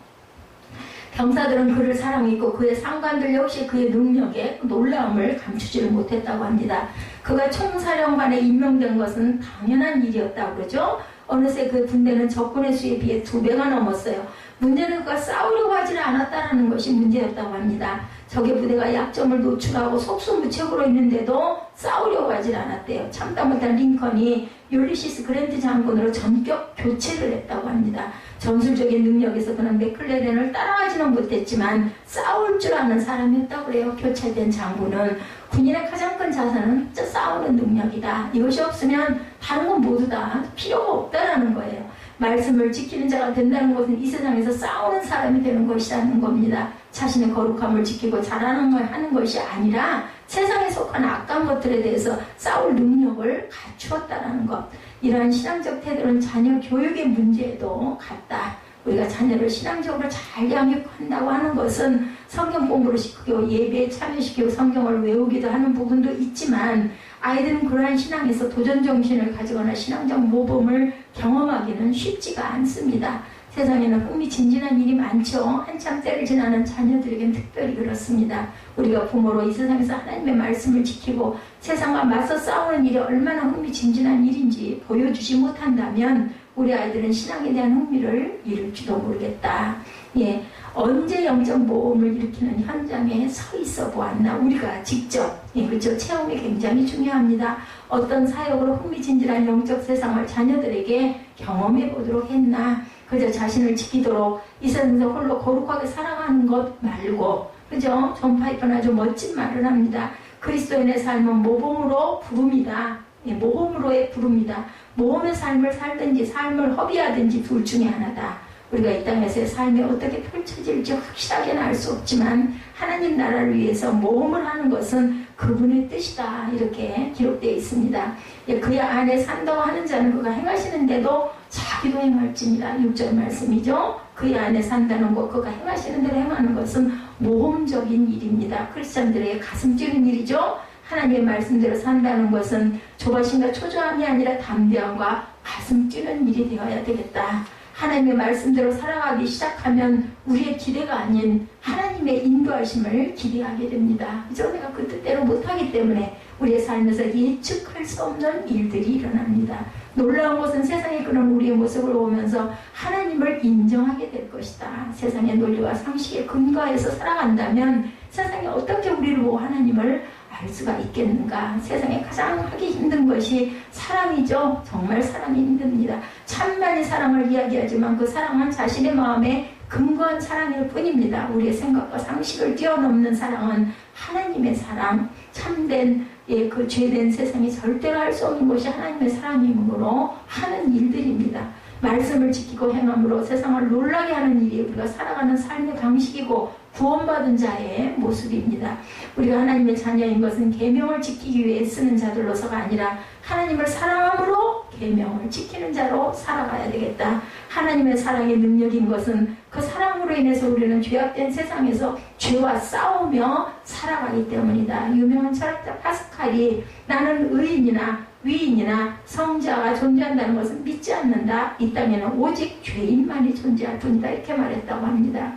병사들은 그를 사랑했고 그의 상관들 역시 그의 능력에 놀라움을 감추지를 못했다고 합니다. 그가 총사령관에 임명된 것은 당연한 일이었다고 그러죠. 어느새 그 군대는 적군의 수에 비해 2배가 넘었어요. 문제는 그가 싸우려고 하지를 않았다는 것이 문제였다고 합니다. 적의 부대가 약점을 노출하고 속수무책으로 있는데도 싸우려고 하질 않았대요. 참다 못한 링컨이 율리시스 그랜트 장군으로 전격 교체를 했다고 합니다. 전술적인 능력에서 그는 맥클레렌을 따라가지는 못했지만 싸울 줄 아는 사람이었다고 그래요. 교체된 장군은 군인의 가장 큰 자산은 진짜 싸우는 능력이다. 이것이 없으면 다른 건 모두 다 필요가 없다라는 거예요. 말씀을 지키는 자가 된다는 것은 이 세상에서 싸우는 사람이 되는 것이라는 겁니다. 자신의 거룩함을 지키고 잘하는 걸 하는 것이 아니라 세상에 속한 악한 것들에 대해서 싸울 능력을 갖추었다는 것. 이러한 신앙적 태도는 자녀 교육의 문제에도 같다. 우리가 자녀를 신앙적으로 잘 양육한다고 하는 것은 성경 공부를 시키고 예배에 참여시키고 성경을 외우기도 하는 부분도 있지만 아이들은 그러한 신앙에서 도전정신을 가지거나 신앙적 모범을 경험하기는 쉽지가 않습니다. 세상에는 흥미진진한 일이 많죠. 한참 때를 지나는 자녀들에겐 특별히 그렇습니다. 우리가 부모로 이 세상에서 하나님의 말씀을 지키고 세상과 맞서 싸우는 일이 얼마나 흥미진진한 일인지 보여주지 못한다면 우리 아이들은 신앙에 대한 흥미를 잃을지도 모르겠다. 예, 언제 영적 모험을 일으키는 현장에 서 있어 보았나 우리가 직접 그렇죠. 체험이 굉장히 중요합니다. 어떤 사역으로 흥미진진한 영적 세상을 자녀들에게 경험해 보도록 했나. 그저 자신을 지키도록 이 세상에서 홀로 거룩하게 살아가는 것 말고 그죠? 존 파이퍼는 아주 멋진 말을 합니다. 그리스도인의 삶은 모범으로 부릅니다. 예, 모범으로의 부릅니다. 모범의 삶을 살든지 삶을 허비하든지 둘 중에 하나다. 우리가 이 땅에서의 삶이 어떻게 펼쳐질지 확실하게는 알 수 없지만 하나님 나라를 위해서 모험을 하는 것은 그분의 뜻이다. 이렇게 기록되어 있습니다. 예, 그의 안에 산다고 하는 자는 그가 행하시는데도 자기도 행할지니라. 6절 말씀이죠. 그의 안에 산다는 것, 그가 행하시는 대로 행하는 것은 모험적인 일입니다. 크리스찬들에게 가슴 찌는 일이죠. 하나님의 말씀대로 산다는 것은 조바심과 초조함이 아니라 담대함과 가슴 뛰는 일이 되어야 되겠다. 하나님의 말씀대로 살아가기 시작하면 우리의 기대가 아닌 하나님의 인도하심을 기대하게 됩니다. 그죠? 내가 그 뜻대로 못하기 때문에 우리의 삶에서 예측할 수 없는 일들이 일어납니다. 놀라운 것은 세상에 그런 우리의 모습을 보면서 하나님을 인정하게 될 것이다. 세상의 논리와 상식에 근거해서 살아간다면 세상에 어떻게 우리를 보고 하나님을 알 수가 있겠는가. 세상에 가장 하기 힘든 것이 사랑이죠. 정말 사랑이 힘듭니다. 천만의 사랑을 이야기하지만 그 사랑은 자신의 마음에 근거한 사랑일 뿐입니다. 우리의 생각과 상식을 뛰어넘는 사랑은 하나님의 사랑, 참된 그 죄된 세상이 절대로 할 수 없는 것이 하나님의 사랑이므로 하는 일들입니다. 말씀을 지키고 행함으로 세상을 놀라게 하는 일이 우리가 살아가는 삶의 방식이고 구원받은 자의 모습입니다. 우리가 하나님의 자녀인 것은 계명을 지키기 위해 쓰는 자들로서가 아니라 하나님을 사랑함으로 계명을 지키는 자로 살아가야 되겠다. 하나님의 사랑의 능력인 것은 그 사랑으로 인해서 우리는 죄악된 세상에서 죄와 싸우며 살아가기 때문이다. 유명한 철학자 파스칼이 나는 의인이나 위인이나 성자가 존재한다는 것은 믿지 않는다. 이 땅에는 오직 죄인만이 존재할 뿐이다. 이렇게 말했다고 합니다.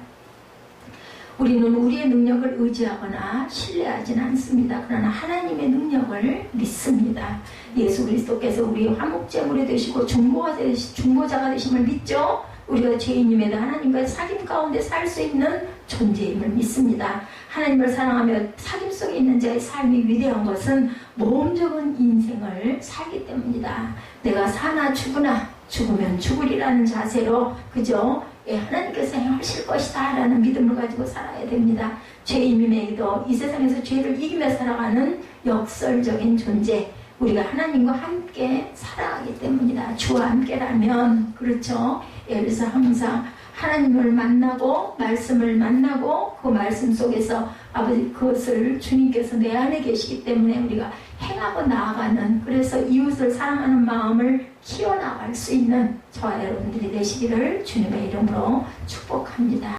우리는 우리의 능력을 의지하거나 신뢰하지는 않습니다. 그러나 하나님의 능력을 믿습니다. 예수 그리스도께서 우리의 화목제물이 되시고 중보자가 되심을 믿죠. 우리가 죄인임에도 하나님과의 사귐 가운데 살 수 있는 존재임을 믿습니다. 하나님을 사랑하며 사귐 속에 있는 자의 삶이 위대한 것은 모험적인 인생을 살기 때문이다. 내가 사나 죽으나 죽으면 죽으리라는 자세로 그죠? 예, 하나님께서 행하실 것이다 라는 믿음을 가지고 살아야 됩니다. 죄인임에도 이 세상에서 죄를 이기며 살아가는 역설적인 존재, 우리가 하나님과 함께 살아가기 때문이다. 주와 함께라면 그렇죠. 예, 그래서 항상 하나님을 만나고 말씀을 만나고 그 말씀 속에서 아버지 그것을 주님께서 내 안에 계시기 때문에 우리가 행하고 나아가는, 그래서 이웃을 사랑하는 마음을 키워나갈 수 있는 저와 여러분들이 되시기를 주님의 이름으로 축복합니다.